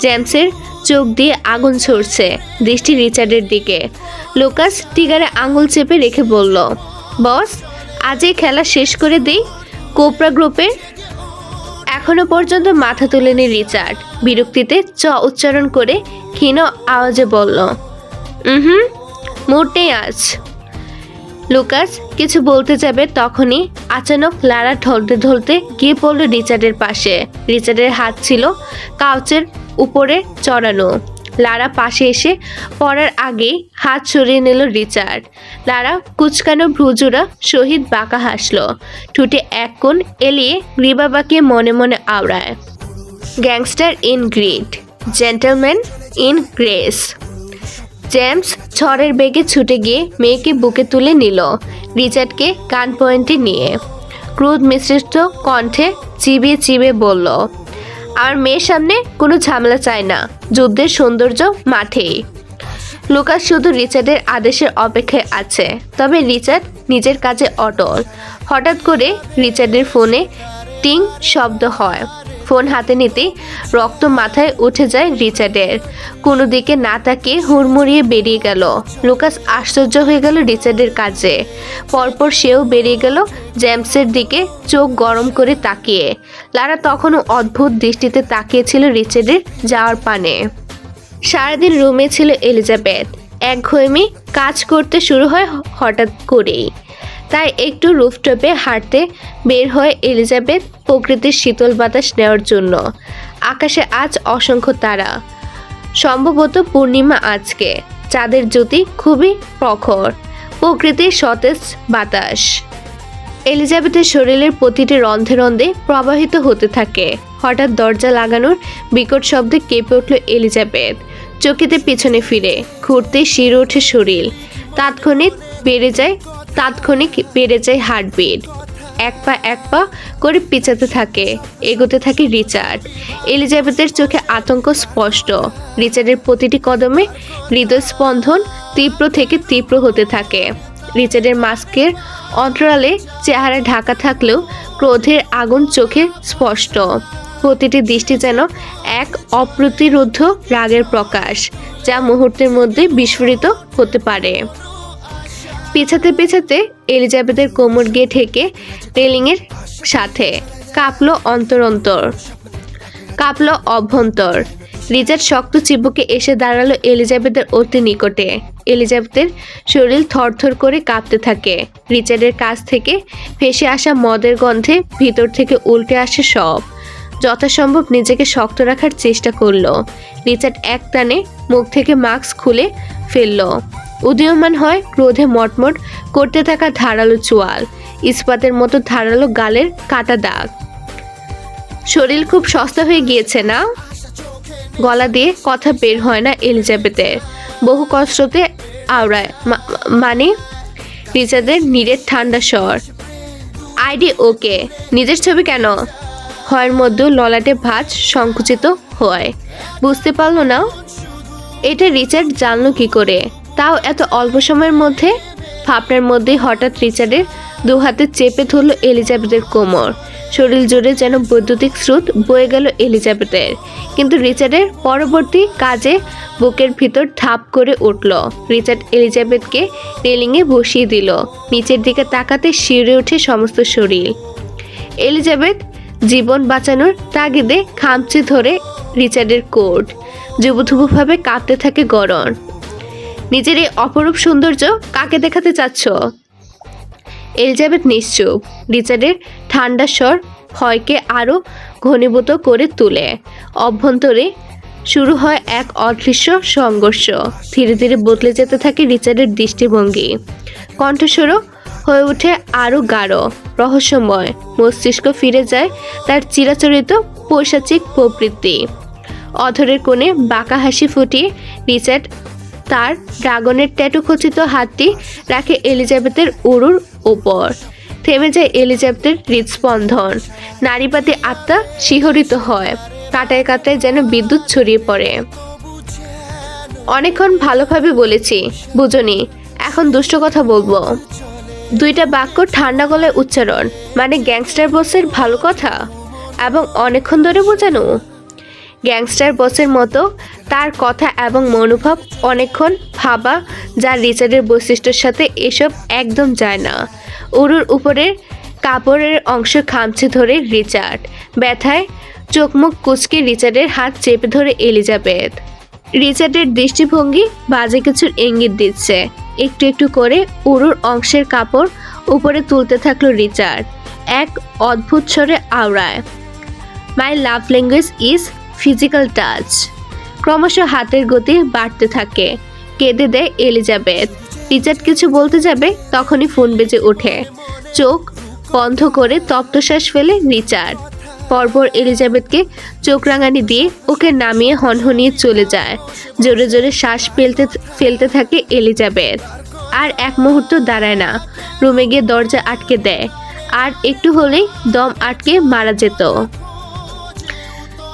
জেমসের চোখ দিয়ে আগুন ছড়ছে, দৃষ্টি রিচার্ডের দিকে। লুকাস টিগারে আঙুল চেপে রেখে বলল, বস, আজই খেলা শেষ করে দেই। কোবরা গ্রুপের এখনো পর্যন্ত মাথা তোলেনি রিচার্ড। বিরক্তিতে উচ্চারণ করে ক্ষীণ আওয়াজে বলল, মুড নেই আজ। লুকাস কিছু বলতে যাবে, তখনই আচানক লারা ঢলতে ঢলতে গিয়ে পড়ল রিচার্ডের পাশে। রিচার্ডের হাত ছিল কাউচের উপরে চড়ানো। লারা পাশে এসে পড়ার আগেই হাত সরিয়ে নিল রিচার্ড। লারা কুচকানো ভ্রুজোড়া সহিত বাঁকা হাসল, ঠোঁটে এক কোণ এলিয়ে গ্রীবা বাঁকিয়ে মনে মনে আওড়ায়, gangster in grid, gentleman in grace. James ঝড়ের বেগে ছুটে গিয়ে মেয়েকে বুকে তুলে নিল, রিচার্ডকে কান পয়েন্টে নিয়ে ক্রোধ মিশ্রিত কণ্ঠে চিবিয়ে চিবিয়ে বলল, আমার মেয়ের সামনে কোনো ঝামেলা চায় না, যুদ্ধের সৌন্দর্য মাঠেই। লুকাস শুধু রিচার্ডের আদেশের অপেক্ষায় আছে, তবে রিচার্ড নিজের কাজে অটল। হঠাৎ করে রিচার্ডের ফোনে টিং শব্দ হয়। ফোন হাতে নিতেই রক্ত মাথায় উঠে যায় রিচার্ডের। কোনো দিকে না তাকিয়ে হুড়মুড়িয়ে বেরিয়ে গেল। লুকাস আশ্চর্য হয়ে গেল রিচার্ডের কাজে। পরপর সেও বেরিয়ে গেল জেমসের দিকে, চোখ গরম করে তাকিয়ে। লারা তখনও অদ্ভুত দৃষ্টিতে তাকিয়েছিল রিচার্ডের যাওয়ার পানে। সারাদিন রুমে ছিল এলিজাবেথ। একঘেয়েমি কাজ করতে শুরু হয় হঠাৎ করেই। তাই একটু রুফটপে হাঁটতে বের হয় এলিজাবেথ প্রকৃতির শীতল বাতাস নেওয়ার জন্য। আকাশে আজ অসংখ্য তারা, সম্ভবত পূর্ণিমা আজকে। চাঁদের জ্যোতি খুবই প্রখর, প্রকৃতির সতেজ বাতাস এলিজাবেথের শরীরের প্রতিটি রন্ধে রন্ধে প্রবাহিত হতে থাকে। হঠাৎ দরজা লাগানোর বিকট শব্দে কেঁপে উঠল এলিজাবেথ। চকিতে পিছনে ফিরে ঘুরতেই শিরে ওঠে শরীর। তাৎক্ষণিক বেড়ে যায় হার্টবিট। এক পা করে পিছাতে থাকে, এগোতে থাকে রিচার্ড। এলিজাবেথের চোখে আতঙ্ক স্পষ্ট। রিচার্ডের প্রতিটি কদমে হৃদস্পন্দন তীব্র থেকে তীব্র হতে থাকে। রিচার্ডের মাস্কের অন্তরালে চেহারা ঢাকা থাকলেও ক্রোধের আগুন চোখে স্পষ্ট। প্রতিটি দৃষ্টি যেন এক অপ্রতিরোধ্য রাগের প্রকাশ, যা মুহূর্তের মধ্যে বিস্ফোরিত হতে পারে। পিছাতে পিছাতে এলিজাবেথের কোমর গিয়ে ঠেকে রেলিংয়ের সাথে। কাঁপল অভ্যন্তর। রিচার্ড শক্ত চিবুকে এসে দাঁড়ালো এলিজাবেথের অতি নিকটে। এলিজাবেথের শরীর থরথর করে কাঁপতে থাকে। রিচার্ডের কাছ থেকে ভেসে আসা মদের গন্ধে ভিতর থেকে উল্টে আসে সব। যথাসম্ভব নিজেকে শক্ত রাখার চেষ্টা করলো। রিচার্ড এক টানে মুখ থেকে মাস্ক খুলে ফেলল। উদীয়মান হয় ক্রোধে মটমট করতে থাকা ধারালো চোয়াল, ইস্পাতের মতো ধারালো গালের কাটা দাগ। শরীর খুব সস্তা হয়ে গিয়েছে না? গলা দিয়ে কথা বের হয় না এলিজাবেথের। বহু কষ্টতে আওড়ায়, মানে? রিচার্ডের নীরের ঠান্ডা স্বর। আইডি ওকে। নিজের ছবি কেন? হয়ের মধ্যে ললাটে ভাঁজ সংকুচিত হয়। বুঝতে পারল না? এটা রিচার্ড জানলো কি করে, তাও এত অল্প সময়ের মধ্যে? ভাবনার মধ্যেই হঠাৎ রিচার্ডের দু হাতে চেপে ধরল এলিজাবেথের কোমর। শরীর জুড়ে যেন বৈদ্যুতিক স্রোত বয়ে গেল এলিজাবেথের। কিন্তু রিচার্ডের পরবর্তী কাজে বুকের ভিতর ধাপ করে উঠল। রিচার্ড এলিজাবেথকে রেলিংয়ে বসিয়ে দিল। নিচের দিকে তাকাতে শিউরে ওঠে সমস্ত শরীর। এলিজাবেথ জীবন বাঁচানোর তাগিদে খামচে ধরে রিচার্ডের কোট। যুবধুবুভাবে কাঁপতে থাকে গরম। নিজের এই অপরূপ সৌন্দর্য কাকে দেখাতে চাচ্ছ? এলিজাবেথ নিশ্চুপ। রিচার্ডের ঠান্ডা স্বর ভয়কে আরও ঘনীভূত করে তোলে। অভ্যন্তরে শুরু হয় এক অদৃশ্য সংঘর্ষ। ধীরে ধীরে বদলে যেতে থাকে রিচার্ডের দৃষ্টিভঙ্গি। কণ্ঠস্বরও হয়ে ওঠে আরও গাঢ়, রহস্যময়। মস্তিষ্ক ফিরে যায় তার চিরাচরিত পৈশাচিক প্রবৃত্তি। অধরের কোণে বাঁকা হাসি ফুটিয়ে রিচার্ড তার ড্রাগনের ট্যাটু খচিত হাতটি রাখে এলিজাবেথের উরুর ওপর। থেমে যায় এলিজাবেথের হৃদস্পন্দন। নারীবাদী আত্মা শিহরিত হয়। কাটায় কাটায় যেন বিদ্যুৎ ছড়িয়ে পড়ে। অনেকক্ষণ ভালোভাবে বলেছি, বুঝনি, এখন দুষ্ট কথা বলবো। দুইটা বাক্য ঠান্ডা গলায় উচ্চারণ, মানে গ্যাংস্টার বসের ভালো কথা, এবং অনেকক্ষণ ধরে বোঝানো। গ্যাংস্টার বসের মতো তার কথা এবং মনোভাব অনেকক্ষণ ভাবা, যা রিচার্ডের বৈশিষ্ট্যের সাথে এসব একদম যায় না। উরুর উপরের কাপড়ের অংশ খামচে ধরে রিচার্ড, ব্যথায় চোখ মুখ কুচকে রিচার্ডের হাত চেপে ধরে এলিজাবেথ। রিচার্ডের দৃষ্টিভঙ্গি বাজে কিছুর ইঙ্গিত দিচ্ছে। একটু একটু করে উরুর অংশের কাপড় উপরে তুলতে থাকলো রিচার্ড, এক অদ্ভুত স্বরে আওড়ায়, my love language is physical touch. ক্রমশ হাতের গতি বাড়তে থাকে। কেঁদে দেয় এলিজাবেথ। রিচার্ড কিছু বলতে যাবে, তখনই ফোন বেজে ওঠে। চোখ বন্ধ করে তপ্তশ্বাস ফেলে রিচার্ড। পরপর এলিজাবেথকে চোখ রাঙানি দিয়ে ওকে নামিয়ে হনহনিয়ে চলে যায়। জোরে জোরে শ্বাস ফেলতে থাকে এলিজাবেথ। আর এক মুহূর্ত দাঁড়ায় না, রুমে গিয়ে দরজা আটকে দেয়। আর একটু হলেই দম আটকে মারা যেত।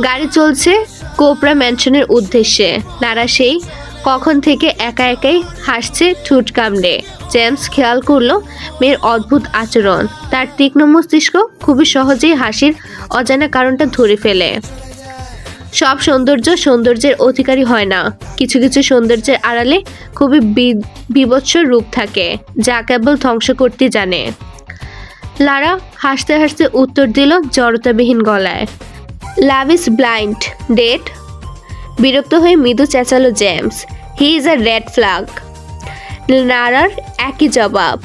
গাড়ি চলছে কোপরা ম্যানশনের উদ্দেশ্যে। নারা সেই কখন থেকে একা একাই হাসছে ঠোঁট কামড়ে। জেমস খেয়াল করলো মেয়ের অদ্ভুত আচরণ। তার তীক্ষ্ণ মস্তিষ্ক খুবই সহজেই হাসির অজানা কারণটা ধরে ফেলে। সব সৌন্দর্যের অধিকারী হয় না। কিছু কিছু সৌন্দর্যের আড়ালে খুবই বিভৎস রূপ থাকে, যা কেবল ধ্বংস করতে জানে। লারা হাসতে হাসতে উত্তর দিল জড়তাবিহীন গলায়, লাভ ইজ ব্লাইন্ড ডেট। বিরক্ত হয়ে মৃদু চেঁচালো James, he is a red flag. নারার একই জবাব,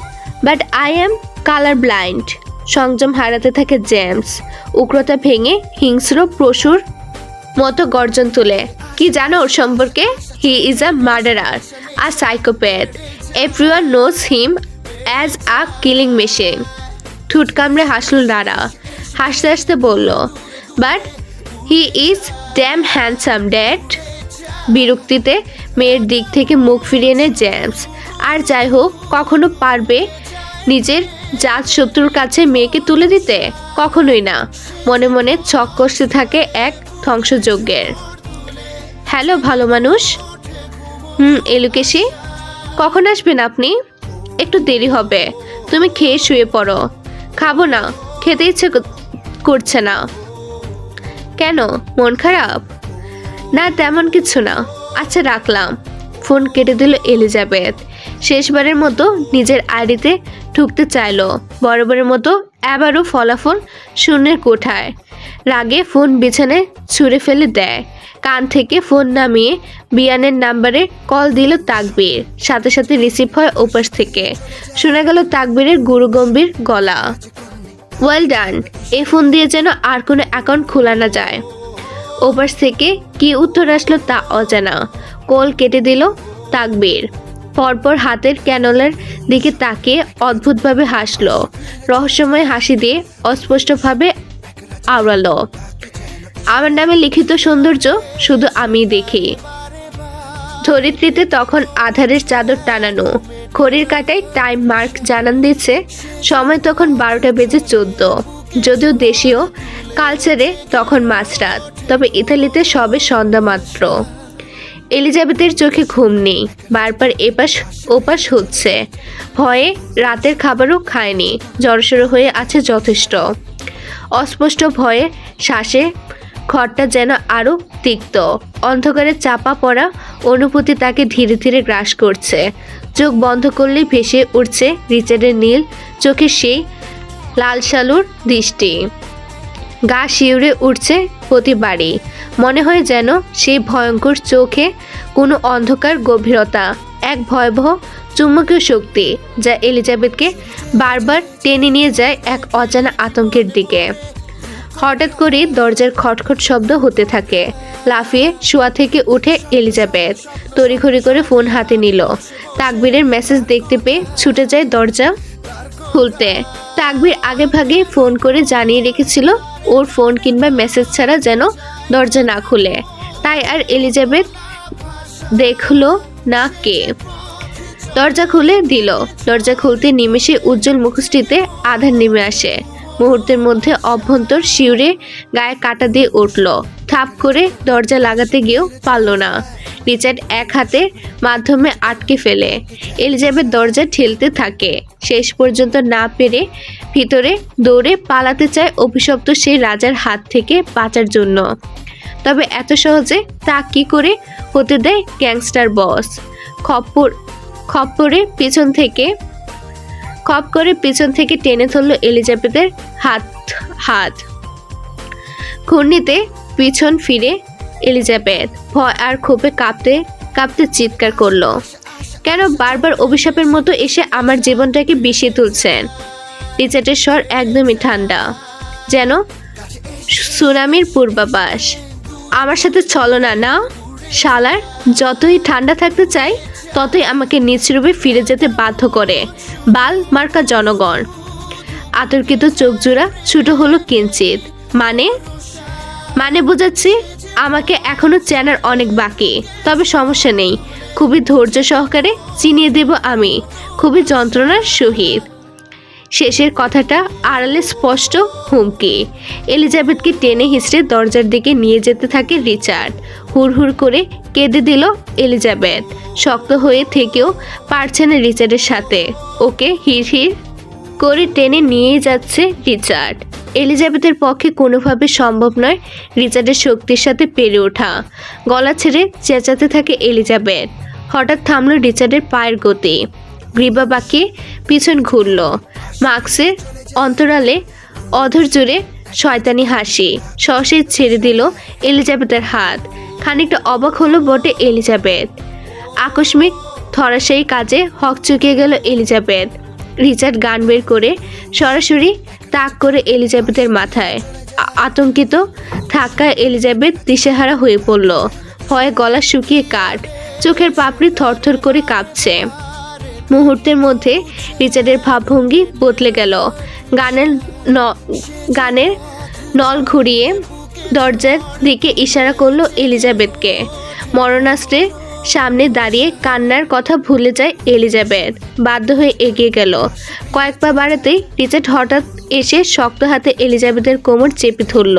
but I am colour blind. সংযম হারাতে থাকে জেমস। উগ্রতা ভেঙে হিংস্র পশুর মতো গর্জন তুলে, কি জানো ওর সম্পর্কে? He is a murderer, a psychopath. Everyone knows him as a killing machine. ঠোঁট কামড়ে হাসল নারা। হাসতে হাসতে বলল, but he is damn handsome dad. বিরক্তিতে মেয়ের দিক থেকে মুখ ফিরিয়ে নেয় জেমস। আর যাই হোক, কখনো পারবে নিজের জাত শত্রুর কাছে মেয়েকে তুলে দিতে? কখনোই না। মনে মনে ছক কষতে থাকে এক ধ্বংসযজ্ঞের। হ্যালো ভালো মানুষ। এলুকেশি, কখন আসবেন আপনি? একটু দেরি হবে। তুমি খেয়ে শুয়ে পড়ো। খাবো না, খেতে ইচ্ছে করছে না। কেন, মন খারাপ? না তেমন কিছু না। আচ্ছা রাখলাম। ফোন কেটে দিল এলিজাবেথ। শেষবারের মতো নিজের আইডিতে ঢুকতে চাইলো। বরাবরের মতো আবারও ফলাফল শূন্যের কোঠায়। রাগে ফোন বিছানায় ছুঁড়ে ফেলে দেয়। কান থেকে ফোন নামিয়ে বিয়ানের নাম্বারে কল দিল তাকবীর। সাথে সাথে রিসিভ হয় ওপাশ থেকে। শোনা গেল তাকবীরের গুরুগম্ভীর গলা, ওয়েল ডান। এই ফোন দিয়ে যেন আর কোনো অ্যাকাউন্ট খোলা না যায়। ওপাশ থেকে কি উত্তর আসলো তা অজানা। কল কেটে দিল তাকবীর। পরপর হাতের ক্যানোলার দিকে তাকিয়ে অদ্ভুতভাবে হাসলো। রহস্যময় হাসি দিয়ে অস্পষ্টভাবে আওড়ালো, আমার নামে লিখিত সৌন্দর্য শুধু আমি দেখি। ধরিত্রীতে তখন আধারের চাদর টানানো। ঘড়ির কাঁটায় টাইম মার্ক জানান দিচ্ছে সময় তখন 12টা বেজে 14। যদিও দেশীয় কালচারে তখন মাঝরাত, তবে ইতালিতে সবে সন্ধ্যা মাত্র। এলিজাবেথের চোখে ঘুম নেই। বারবার এপাশ ওপাশ হচ্ছে। ভয়ে রাতের খাবারও খায়নি। জড়সড় হয়ে আছে যথেষ্ট। অস্পষ্ট ভয়ে শ্বাসে ঘরটা যেন আরও তিক্ত। অন্ধকারে চাপা পড়া অনুভূতি তাকে ধীরে ধীরে গ্রাস করছে। চোখ বন্ধ করলেই ভেসে উঠছে রিচার্ডের নীল চোখে সেই লাল শালুর দৃষ্টি। গা শিউরে উঠছে প্রতিবারই। মনে হয় যেন সেই ভয়ঙ্কর চোখে কোনো অন্ধকার গভীরতা, এক ভয়াবহ চুম্বকীয় শক্তি, যা এলিজাবেথকে বারবার টেনে নিয়ে যায় এক অজানা আতঙ্কের দিকে। হঠাৎ করে দরজার খটখট শব্দ হতে থাকে। লাফিয়ে শোয়া থেকে উঠে এলিজাবেথ তড়িঘড়ি করে ফোন হাতে নিল। তাকবীরের মেসেজ দেখতে পেয়ে ছুটে যায় দরজা খুলতে। তাকবীর আগে ভাগে ফোন করে জানিয়ে রেখেছিল ওর ফোন কিংবা মেসেজ ছাড়া যেন দরজা না খুলে। তাই আর এলিজাবেথ দেখলো না কে দরজা খুলে দিল। দরজা খুলতে নিমেষে উজ্জ্বল মুখশ্রীতে আধার নেমে আসে। মুহূর্তের মধ্যে অভ্যন্তর শিউরে গায়ে কাটা দিয়ে উঠল। থাপ করে দরজা লাগাতে গিয়েও পারল না। রিচার্ড এক হাতের মাধ্যমে আটকে ফেলে এলিজাবেথ দরজা ঠেলতে থাকে। শেষ পর্যন্ত না পেরে ভিতরে দৌড়ে পালাতে চায় অভিশপ্ত সেই রাজার হাত থেকে বাঁচার জন্য। তবে এত সহজে তা কি করে হতে দেয় গ্যাংস্টার বস? খপ করে পিছন থেকে টেনে ধরল এলিজাবেথের হাত। ঘূর্ণিতে পিছন ফিরে এলিজাবেথ ভয় আর ক্ষোভে কাঁপতে কাঁপতে চিৎকার করলো, কেন বারবার অভিশাপের মতো এসে আমার জীবনটাকে বিষিয়ে তুলছেন? রিচার্ডের স্বর একদমই ঠান্ডা, যেন সুনামির পূর্বাভাস। আমার সাথে চলো না শালার। যতই ঠান্ডা থাকতে চাই ততই আমাকে নিজ রূপে ফিরে যেতে বাধ্য করে বাল মার্কা জনগণ। আতর্কিত চোখ জোড়া ছোট হলো কিঞ্চিত। মানে বোঝাচ্ছি, আমাকে এখনো চেনার অনেক বাকি। তবে সমস্যা নেই, খুবই ধৈর্য সহকারে চিনিয়ে দেব আমি, খুবই যন্ত্রণার সহিত। শেষের কথাটা আড়ালে স্পষ্ট হুমকি। এলিজাবেথকে টেনে হিঁচড়ে দরজার দিকে নিয়ে যেতে থাকে রিচার্ড। হুড় করে কেঁদে দিল এলিজাবেথ। শক্ত হয়ে থেকেও পারছে না রিচার্ডের সাথে। ওকে হিড় করে টেনে নিয়ে যাচ্ছে রিচার্ড। এলিজাবেথের পক্ষে কোনোভাবে সম্ভব নয় রিচার্ডের শক্তির সাথে পেরে ওঠা। গলা ছেড়ে চেঁচাতে থাকে এলিজাবেথ। হঠাৎ থামল রিচার্ডের পায়ের গতি। গ্রীবা বাঁকিয়ে পিছন ঘুরল। মাস্কের অন্তরালে অধর জুড়ে শয়তানি হাসি। সহসে ছেড়ে দিল এলিজাবেথের হাত। খানিকটা অবাক হলো বটে এলিজাবেথ। আকস্মিক ধরাশায়ী কাজে হকচকিয়ে গেল এলিজাবেথ। রিচার্ড গান বের করে সরাসরি তাক করে এলিজাবেথের মাথায়। আতঙ্কিত থাকায় এলিজাবেথ দিশেহারা হয়ে পড়ল। ভয়ে গলা শুকিয়ে কাঠ, চোখের পাপড়ি থরথর করে কাঁপছে। মুহূর্তের মধ্যে রিচার্ডের ভাবভঙ্গি বদলে গেল। গানের নল ঘুরিয়ে দরজার দিকে ইশারা করলো এলিজাবেথকে। মরণাস্ত্রে সামনে দাঁড়িয়ে কান্নার কথা ভুলে যায় এলিজাবেথ। বাধ্য হয়ে এগিয়ে গেল। কয়েক পা বাড়াতেই রিচার্ড হঠাৎ এসে শক্ত হাতে এলিজাবেথের কোমর চেপে ধরল।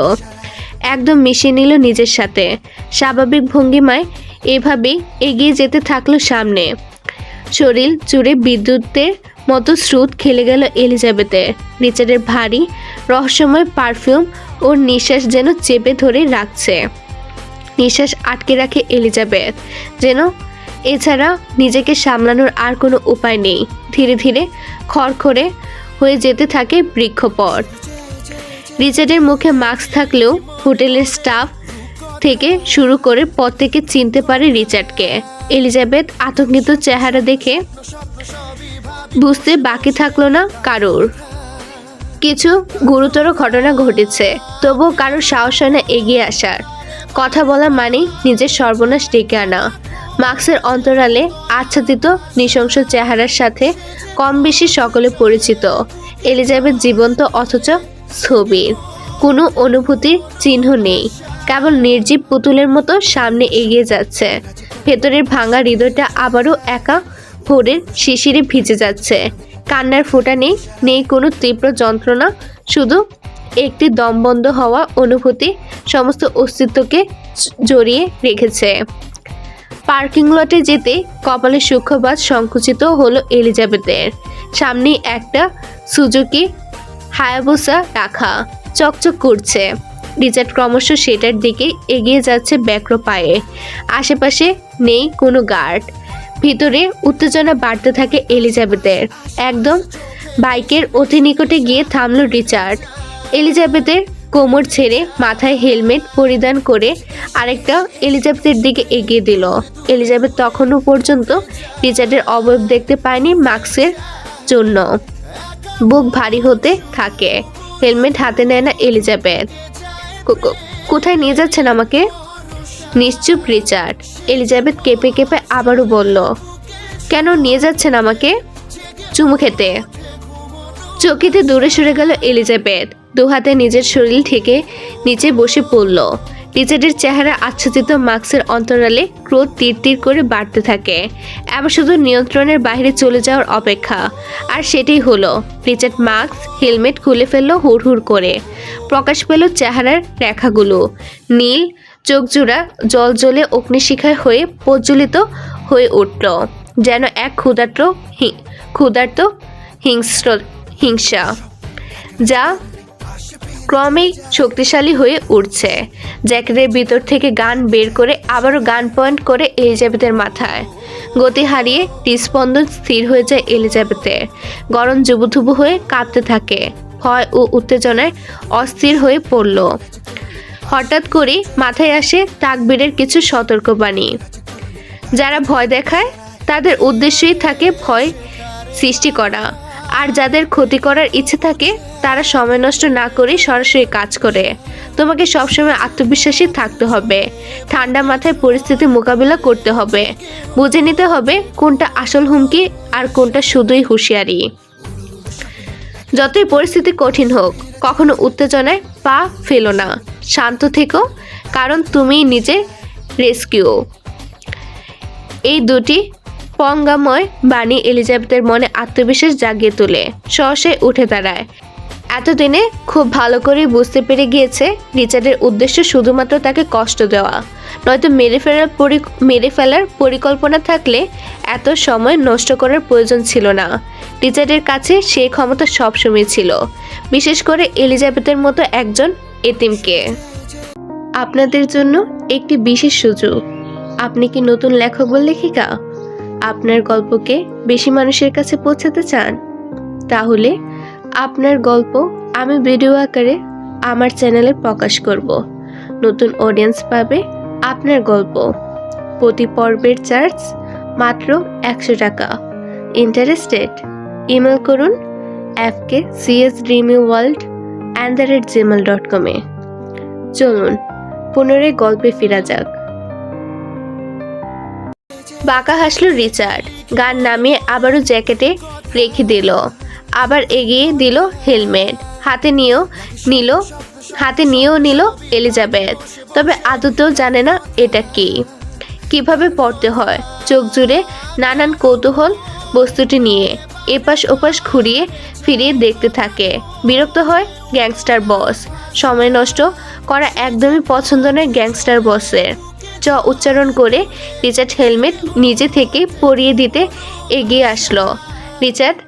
একদম মিশিয়ে নিল নিজের সাথে। স্বাভাবিক ভঙ্গিমায় এভাবেই এগিয়ে যেতে থাকলো সামনে। শরীর জুড়ে বিদ্যুতের মতো স্রোত খেলে গেল এলিজাবেথের। রিচার্ডের ভারী রহস্যময় পারফিউম ওর নিঃশ্বাস যেন চেপে ধরে রাখছে। নিঃশ্বাস আটকে রাখে এলিজাবেথ, যেন এছাড়া নিজেকে সামলানোর আর কোনো উপায় নেই। ধীরে ধীরে খড়খড়ে হয়ে যেতে থাকে বৃক্ষপট। রিচার্ডের মুখে মাস্ক থাকলেও হোটেলের স্টাফ থেকে শুরু করে প্রত্যেকে চিনতে পারে রিচার্ডকে। এলিজাবেথ আতঙ্কিত চেহারা দেখে বুঝতে বাকি থাকলো না কারোর কিছু গুরুতর ঘটনা ঘটেছে। তবুও কারোর সাহস হয় না এগিয়ে আসার। কথা বলা মানেই নিজের সর্বনাশ ডেকে আনা। মাস্কের অন্তরালে আচ্ছাদিত নৃশংস চেহারার সাথে কম বেশি সকলে পরিচিত। এলিজাবেথ জীবন্ত, অথচ স্থবির। কোনো অনুভূতির চিহ্ন নেই। কেবল নির্জীব পুতুলের মতো সামনে এগিয়ে যাচ্ছে। ভেতরের ভাঙা হৃদয়টা আবারও একা ভোরের শিশিরে ভিজে যাচ্ছে। কান্নার ফোঁটা নেই কোনো তীব্র যন্ত্রণা, শুধু একটি দমবন্ধ হওয়া অনুভূতি সমস্ত অস্তিত্বকে জড়িয়ে রেখেছে। পার্কিং লটে যেতে কপালে সূক্ষ্মবাদ সংকুচিত হলো এলিজাবেথের। সামনেই একটা সুজুকি হায়াবুসা রাখা, চকচক করছে। রিচার্ড ক্রমশ সেটার দিকে এগিয়ে যাচ্ছে ব্যগ্র পায়ে। আশেপাশে নেই কোনো গার্ড। ভিতরে উত্তেজনা বাড়তে থাকে এলিজাবেথের। একদম বাইকের অতি নিকটে গিয়ে থামল রিচার্ড। এলিজাবেথের কোমর ছেড়ে মাথায় হেলমেট পরিধান করে আরেকটা এলিজাবেথের দিকে এগিয়ে দিল। এলিজাবেথ তখনও পর্যন্ত রিচার্ডের অবয়ব দেখতে পায়নি মাস্কের জন্য। বুক ভারী হতে থাকে। হেলমেট হাতে নেয় না এলিজাবেথ। কোথায় নিয়ে যাচ্ছেন আমাকে? নিশ্চুপ রিচার্ড। এলিজাবেথ কেঁপে কেঁপে আবারও বলল, কেন নিয়ে যাচ্ছেন আমাকে? চুমু খেতে। চকিতে দূরে সরে গেল এলিজাবেথ। দুহাতে নিজের শরীর থেকে নিচে বসে পড়ল। রিচার্ডের চেহারা আচ্ছাদিত মাস্কের অন্তরালে ক্রোধ তীর তীর করে বাড়তে থাকে। এবার শুধু নিয়ন্ত্রণের বাইরে চলে যাওয়ার অপেক্ষা। আর সেটাই হলো। রিচার্ড মাস্ক হেলমেট খুলে ফেলল হুড় করে। প্রকাশ পেল চেহারার রেখাগুলো। নীল চোখজোড়া জলজলে অগ্নিশিখায় হয়ে প্রজ্বলিত হয়ে উঠল, যেন এক ক্ষুধার্ত হিংসা যা ক্রমেই শক্তিশালী হয়ে উঠছে। জ্যাকেটের ভিতর থেকে গান বের করে আবারও গান পয়েন্ট করে এলিজাবেথের মাথায়। গতি হারিয়ে হৃদস্পন্দন স্থির হয়ে যায় এলিজাবেথের। গরম জুবুথুবু হয়ে কাঁপতে থাকে। ভয় ও উত্তেজনায় অস্থির হয়ে পড়ল। হঠাৎ করে মাথায় আসে তাকবীরের কিছু সতর্কবাণী। যারা ভয় দেখায় তাদের উদ্দেশ্যই থাকে ভয় সৃষ্টি করা, আর যাদের ক্ষতি করার ইচ্ছে থাকে তারা সময় নষ্ট না করে সরাসরি কাজ করে। তোমাকে সবসময় আত্মবিশ্বাসী থাকতে হবে, ঠান্ডা মাথায় পরিস্থিতি মোকাবিলা করতে হবে, বুঝে নিতে হবে কোনটা আসল হুমকি আর কোনটা শুধুই হুঁশিয়ারি। যতই পরিস্থিতি কঠিন হোক, কখনো উত্তেজনায় পা ফেলো না, শান্ত থেকো, কারণ তুমি নিজে রেস্কিউ। এই দুটি পঙ্গাময় বাণী এলিজাবেথের মনে আত্মবিশ্বাস জাগিয়ে তোলে। সহসায় উঠে দাঁড়ায়। এতদিনে খুব ভালো করে বুঝতে পেরে গিয়েছে রিচার্ডের উদ্দেশ্য শুধুমাত্র তাকে কষ্ট দেওয়া, নয়তো মেরে ফেলার পরিকল্পনা থাকলে এত সময় নষ্ট করার প্রয়োজন ছিল না। রিচার্ডের কাছে সেই ক্ষমতা সবসময় ছিল, বিশেষ করে এলিজাবেথের মতো একজন এতিমকে। আপনাদের জন্য একটি বিশেষ সুযোগ। আপনি কি নতুন লেখক বা লেখিকা? আপনার গল্পকে বেশি মানুষের কাছে পৌঁছাতে চান? তাহলে আপনার গল্প আমি ভিডিও আকারে আমার চ্যানেলে প্রকাশ করব। নতুন অডিয়েন্স পাবে আপনার গল্প। প্রতি পর্বের চার্জ মাত্র 100 টাকা। ইন্টারেস্টেড? ইমেল করুন fkcsdreamyworld@gmail.com এ। চলুন পুনরায় গল্পে ফেরা যাক। বাঁকা হাসলো রিচার্ড। গান নামিয়ে আবারও জ্যাকেটে রেখে দিল। আবার এগিয়ে দিল হেলমেট। হাতে নিয়েও নিল এলিজাবেথ। তবে আদতেও জানে না এটা কি, কিভাবে পড়তে হয়। চোখ জুড়ে নানান কৌতূহল বস্তুটি নিয়ে এপাশ ওপাশ ঘুরিয়ে ফিরিয়ে দেখতে থাকে। বিরক্ত হয় গ্যাংস্টার বস। সময় নষ্ট করা একদমই পছন্দ নয় গ্যাংস্টার বসের। উচ্চারণ করে রিচার্ড হেলমেট নিজে থেকে পরিয়ে দিতে এগিয়ে আসলো। রিচার্ড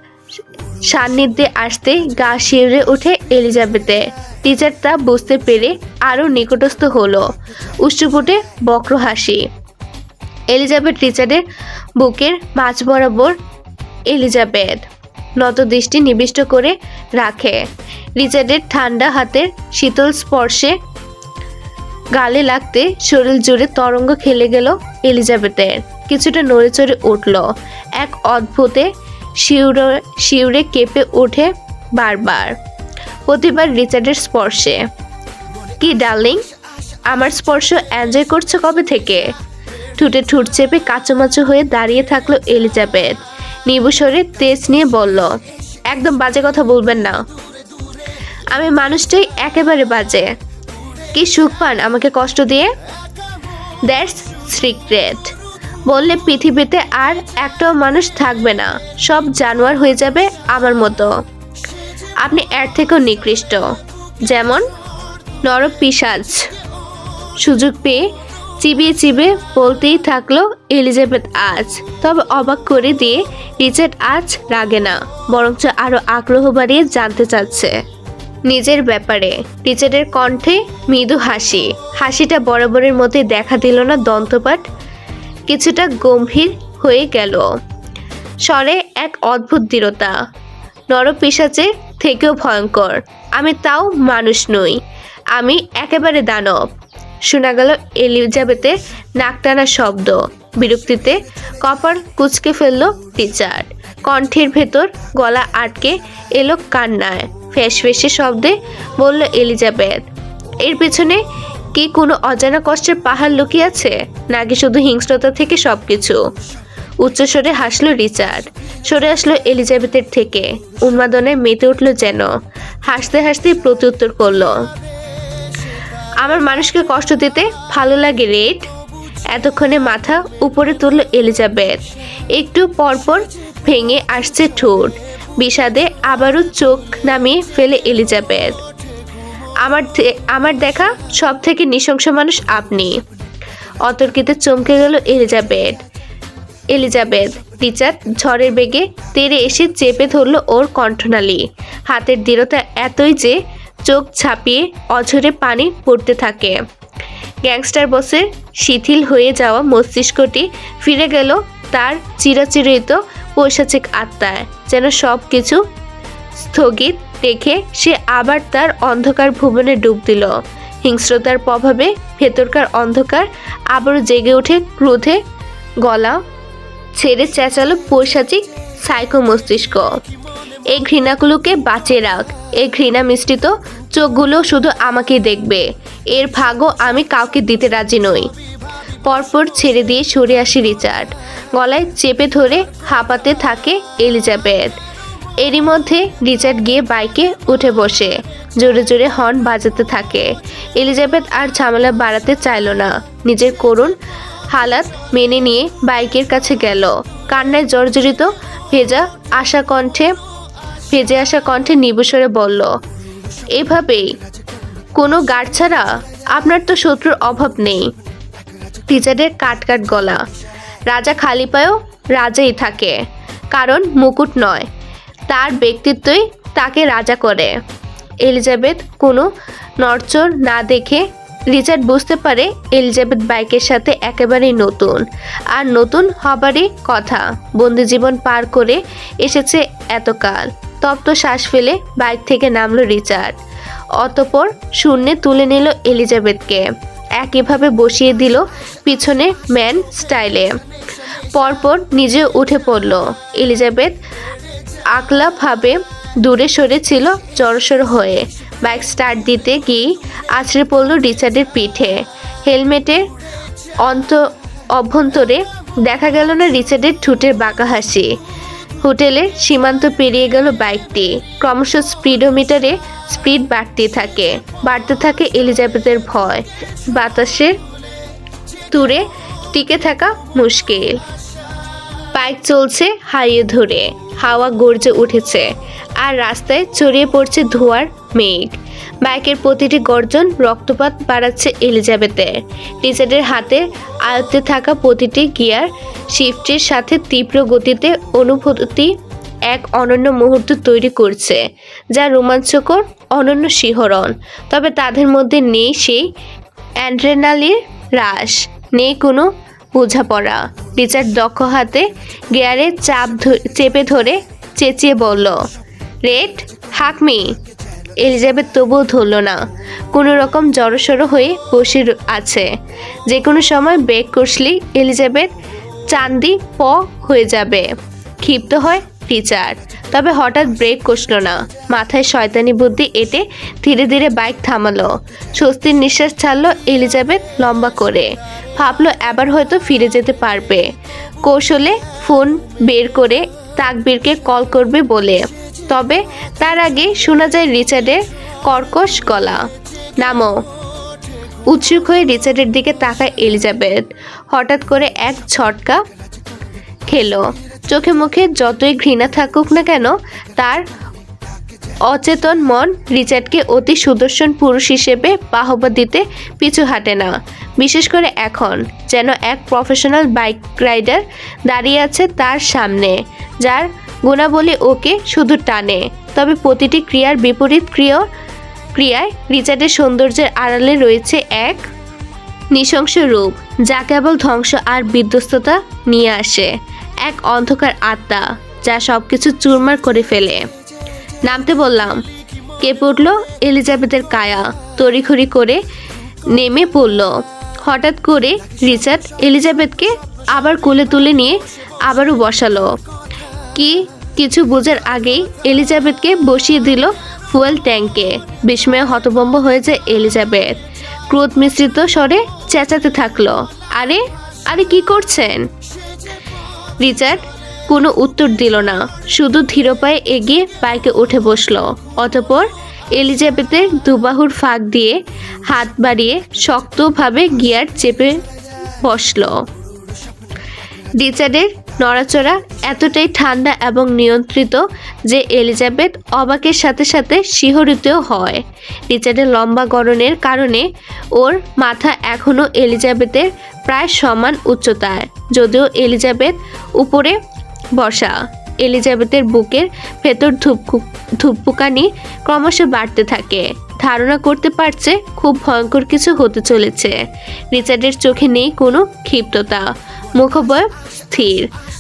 সান্নিধ্যে আসতে গা শিউরে ওঠে এলিজাবেথে। রিচার্ড তা বুঝতে পেরে আরও নিকটস্থ হলো। উষ্ঠপুটে বক্র হাসি। এলিজাবেথ রিচার্ডের বুকের মাঝ বরাবর। এলিজাবেথ নত দৃষ্টি নিবিষ্ট করে রাখে। রিচার্ডের ঠান্ডা হাতের শীতল স্পর্শে গালে লাগতে শরীর জুড়ে তরঙ্গ খেলে গেল এলিজাবেথের। কিছুটা নড়েচড়ে উঠল। এক অদ্ভুতে শিউরে কেঁপে ওঠে বারবার, প্রতিবার রিচার্ডের স্পর্শে। কি ডার্লিং, আমার স্পর্শ এনজয় করছো কবে থেকে? ঠুটে ঠুট চেপে কাঁচুমাচু হয়ে দাঁড়িয়ে থাকলো এলিজাবেথ। নিবুসরে তেজ নিয়ে বলল, একদম বাজে কথা বলবেন না। আমি মানুষটাই একেবারে বাজে। কি সুখ পান আমাকে কষ্ট দিয়ে? That's secret. বললে পৃথিবীতে আর একটাও মানুষ থাকবে না, সব জানোয়ার হয়ে যাবে আমার মতো। আপনি এর থেকেও নিকৃষ্ট, যেমন নরপিশাচ। সুযোগ পেয়ে চিবিয়ে বলতেই থাকলো এলিজাবেথ আজ। তবে অবাক করে দিয়ে রিচার্ড আজ রাগে না, বরঞ্চ আরো আগ্রহ বাড়িয়ে জানতে চাচ্ছে নিজের ব্যাপারে। রিচার্ডের কণ্ঠে মৃদু হাসি। হাসিটা বরাবরের মতোই দেখা দিল না দন্তপাট, কিছুটা গম্ভীর হয়ে গেল। স্বরে এক অদ্ভুত দৃঢ়তা, নরপিশাচের থেকেও ভয়ঙ্কর। আমি তাও মানুষ নই, আমি একেবারে দানব। শোনা গেল এলিজাবেথের নাকটানা শব্দ। বিরক্তিতে কপাল কুঁচকে ফেলল রিচার্ড। কণ্ঠের ভেতর গলা আটকে এলো কান্নায়। ফ্যাসফেসে শব্দে বলল এলিজাবেথ, এর পেছনে কি কোনো অজানা কষ্টের পাহাড় লুকিয়ে আছে, নাকি শুধু হিংস্রতা থেকে সবকিছু? উচ্চস্বরে হাসলো রিচার্ড। সরে আসলো এলিজাবেথের থেকে। উন্মাদনায় মেতে উঠল যেন। হাসতে হাসতে প্রত্যুত্তর করল, আমার মানুষকে কষ্ট দিতে ভালো লাগে রেড। এতক্ষণে মাথা উপরে তুলল এলিজাবেথ। একটু পরপর ভেঙে আসছে ঠোঁট। বিষাদে আবারও চোখ নামিয়ে ফেলে এলিজাবেথ। আমার দেখা সব থেকে নৃশংস মানুষ আপনি। অতর্কিতে চমকে গেল এলিজাবেথ। রিচার্ড ঝড়ের বেগে তেড়ে এসে চেপে ধরল ওর কণ্ঠনালী। হাতের দৃঢ়তা এতই যে চোখ ছাপিয়ে অঝরে পানি পড়তে থাকে। গ্যাংস্টার বসের শিথিল হয়ে যাওয়া মস্তিষ্কটি ফিরে গেল তার চিরাচিরিত পৈশাচিক আত্মায়। যেন সব কিছু স্থগিত রেখে সে আবার তার অন্ধকার ভুবনে ডুব দিল। হিংস্রতার প্রভাবে ভেতরকার অন্ধকার আবারও জেগে ওঠে। ক্রোধে গলা ছেড়ে চেঁচালো পৈশাচিক সাইকো মস্তিষ্ক। এই ঘৃণাগুলোকে বাঁচিয়ে রাখ। এই ঘৃণা মিশ্রিত চোখগুলো শুধু আমাকেই দেখবে। এর ভাগও আমি কাউকে দিতে রাজি নই। পরপর ছেড়ে দিয়ে সরে আসে রিচার্ড। গলায় চেপে ধরে হাঁপাতে থাকে এলিজাবেথ। এরই মধ্যে রিচার্ড গিয়ে বাইকে উঠে বসে জোরে জোরে হর্ন বাজাতে থাকে। এলিজাবেথ আর ঝামেলা বাড়াতে চাইল না। নিজের করুণ হালাত মেনে নিয়ে বাইকের কাছে গেল। কান্নায় জর্জরিত ভেজে আসা কণ্ঠে নিবুসরে বলল, এভাবেই কোনো গার্ড ছাড়া? আপনার তো শত্রুর অভাব নেই। রিচার্ডের কাট গলা। রাজা খালি পায়েও রাজাই থাকে, কারণ মুকুট নয়, তার ব্যক্তিত্বই তাকে রাজা করে। এলিজাবেথ কোনো নড়চড় না দেখে রিচার্ড বুঝতে পারে এলিজাবেথ বাইকের সাথে একেবারেই নতুন, আর নতুন হবারই কথা। বন্দিজীবন পার করে এসেছে এতকাল। তপ্ত শ্বাস ফেলে বাইক থেকে নামলো রিচার্ড। অতঃপর শূন্যে তুলে নিল এলিজাবেথকে। একইভাবে বসিয়ে দিল পিছনে ম্যান স্টাইলে। পরপর নিজে উঠে পড়ল। এলিজাবেথ আকলাভাবে দূরে সরে ছিল জড়সড় হয়ে। বাইক স্টার্ট দিতে গিয়ে আছড়ে পড়ল রিচার্ডের পিঠে। হেলমেটের অভ্যন্তরে দেখা গেল না রিচার্ডের ঠোঁটের বাঁকা হাসি। হোটেলের সীমান্ত পেরিয়ে গেল বাইকটি। ক্রমশ স্পিডোমিটারে স্পিড বাড়তে থাকে এলিজাবেথের ভয়। বাতাসের তুরে টিকে থাকা মুশকিল। বাইক চলছে হাইয়ে ধরে। হাওয়া গর্জে উঠেছে আর রাস্তায় ছড়িয়ে পড়ছে ধোঁয়ার মেঘ। বাইকের প্রতিটি গর্জন রক্তপাত বাড়াচ্ছে এলিজাবেথের। রিচার্ডের হাতে আয়ত্তে থাকা প্রতিটি গিয়ার শিফটের সাথে তীব্র গতিতে অনুভূতি এক অনন্য মুহূর্ত তৈরি করছে, যা রোমাঞ্চকর, অনন্য শিহরণ। তবে তাদের মধ্যে নেই সেই অ্যাড্রেনালিন রাশ, নেই কোনো বোঝাপড়া। রিচার্ড দক্ষ হাতে গিয়ারে চেপে ধরে চেঁচিয়ে বলল, রেড, হাকমি। এলিজাবেথ তবুও ধরল না। কোনো রকম জড়সড় হয়ে বসে আছে। যে কোনো সময় ব্রেক কষলেই এলিজাবেথ চান্দি হয়ে যাবে। ক্ষিপ্ত হয় রিচার্ড, তবে হঠাৎ ব্রেক কষল না। মাথায় শয়তানি বুদ্ধি এঁটে ধীরে ধীরে বাইক থামালো। স্বস্তির নিঃশ্বাস ছাড়লো এলিজাবেথ লম্বা করে। ভাবলো এবার হয়তো ফিরে যেতে পারবে। কৌশলে ফোন বের করে তাকবীরকে কল করবে বলে। তবে তার আগে শোনা যায় রিচার্ডের কর্কশ গলা, নামো। উৎসুক হয়ে রিচার্ডের দিকে তাকায় এলিজাবেথ। হঠাৎ করে এক ঝটকা খেলো। চোখে মুখে যতই ঘৃণা থাকুক না কেন, তার অচেতন মন রিচার্ডকে অতি সুদর্শন পুরুষ হিসেবে বাহবা দিতে পিছু হাঁটে না। বিশেষ করে এখন যেন এক প্রফেশনাল বাইক রাইডার দাঁড়িয়ে আছে তার সামনে, যার গুণাবলী ওকে শুধু টানে। তবে প্রতিটি ক্রিয়ার বিপরীত ক্রিয়ায় রিচার্ডের সৌন্দর্যের আড়ালে রয়েছে এক নৃশংস রূপ, যা কেবল ধ্বংস আর বিধ্বস্ততা নিয়ে আসে। এক অন্ধকার আত্মা, যা সবকিছু চুরমার করে ফেলে। নামতে বললাম। কেঁপে উঠল এলিজাবেথের কায়া। তড়িঘড়ি করে নেমে পড়ল। হঠাৎ করে রিচার্ড এলিজাবেথকে আবার কোলে তুলে নিয়ে আবারও বসালো। কিছু বোঝার আগেই এলিজাবেথকে বসিয়ে দিল ফুয়েল ট্যাঙ্কে। বিস্ময়ে হতভম্ব হয়ে যায় এলিজাবেথ। ক্রোধ মিশ্রিত স্বরে চেঁচাতে থাকলো, আরে আরে কি করছেন? রিচার্ড কোনো উত্তর দিল না, শুধু ধীর পায়ে এগিয়ে বাইকে উঠে বসলো। অতঃপর এলিজাবেথের দুবাহুর ফাঁক দিয়ে হাত বাড়িয়ে শক্তভাবে গিয়ার চেপে বসল। রিচার্ডের নড়াচড়া এতটাই ঠান্ডা এবং নিয়ন্ত্রিত যে এলিজাবেথ অবাকের সাথে সাথে শিহরিতও হয়। রিচার্ডের লম্বা গড়নের কারণে ওর মাথা এখনও এলিজাবেথের প্রায় সমান উচ্চতায়, যদিও এলিজাবেথ উপরে বসা। এলিজাবেথের বুকের ভেতর ধুকপুকানি ক্রমশ বাড়তে থাকে। ধারণা করতে পারছে খুব ভয়ঙ্কর কিছু হতে চলেছে। রিচার্ডের চোখে নেই কোনো ক্ষিপ্ততা, মুখবয়ব স্থির,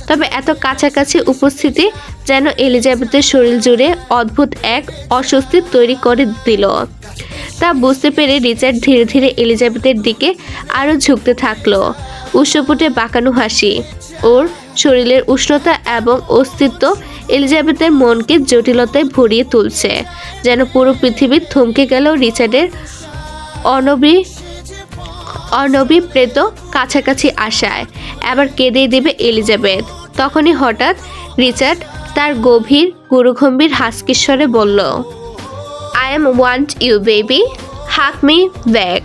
তবে এত কাছাকাছি উপস্থিতি যেন এলিজাবেথের শরীর জুড়ে অদ্ভুত এক অস্বস্তি তৈরি করে দিল। তা বুঝতে পেরে রিচার্ড ধীরে ধীরে এলিজাবেথের দিকে আরও ঝুঁকতে থাকলো। উষ্ণপুটে বাঁকানো হাসি, ওর শরীরের উষ্ণতা এবং অস্তিত্ব এলিজাবেথের মনকে জটিলতায় ভরিয়ে তুলছে, যেন পুরো পৃথিবী থমকে গেল রিচার্ডের অনভিপ্রেত কাছাকাছি আসায়। এবার কেঁদেই দেবে এলিজাবেথ। তখনই হঠাৎ রিচার্ড তার গভীর গুরুগম্ভীর হাস্কিস্বরে বলল, I am want you baby, hug me back.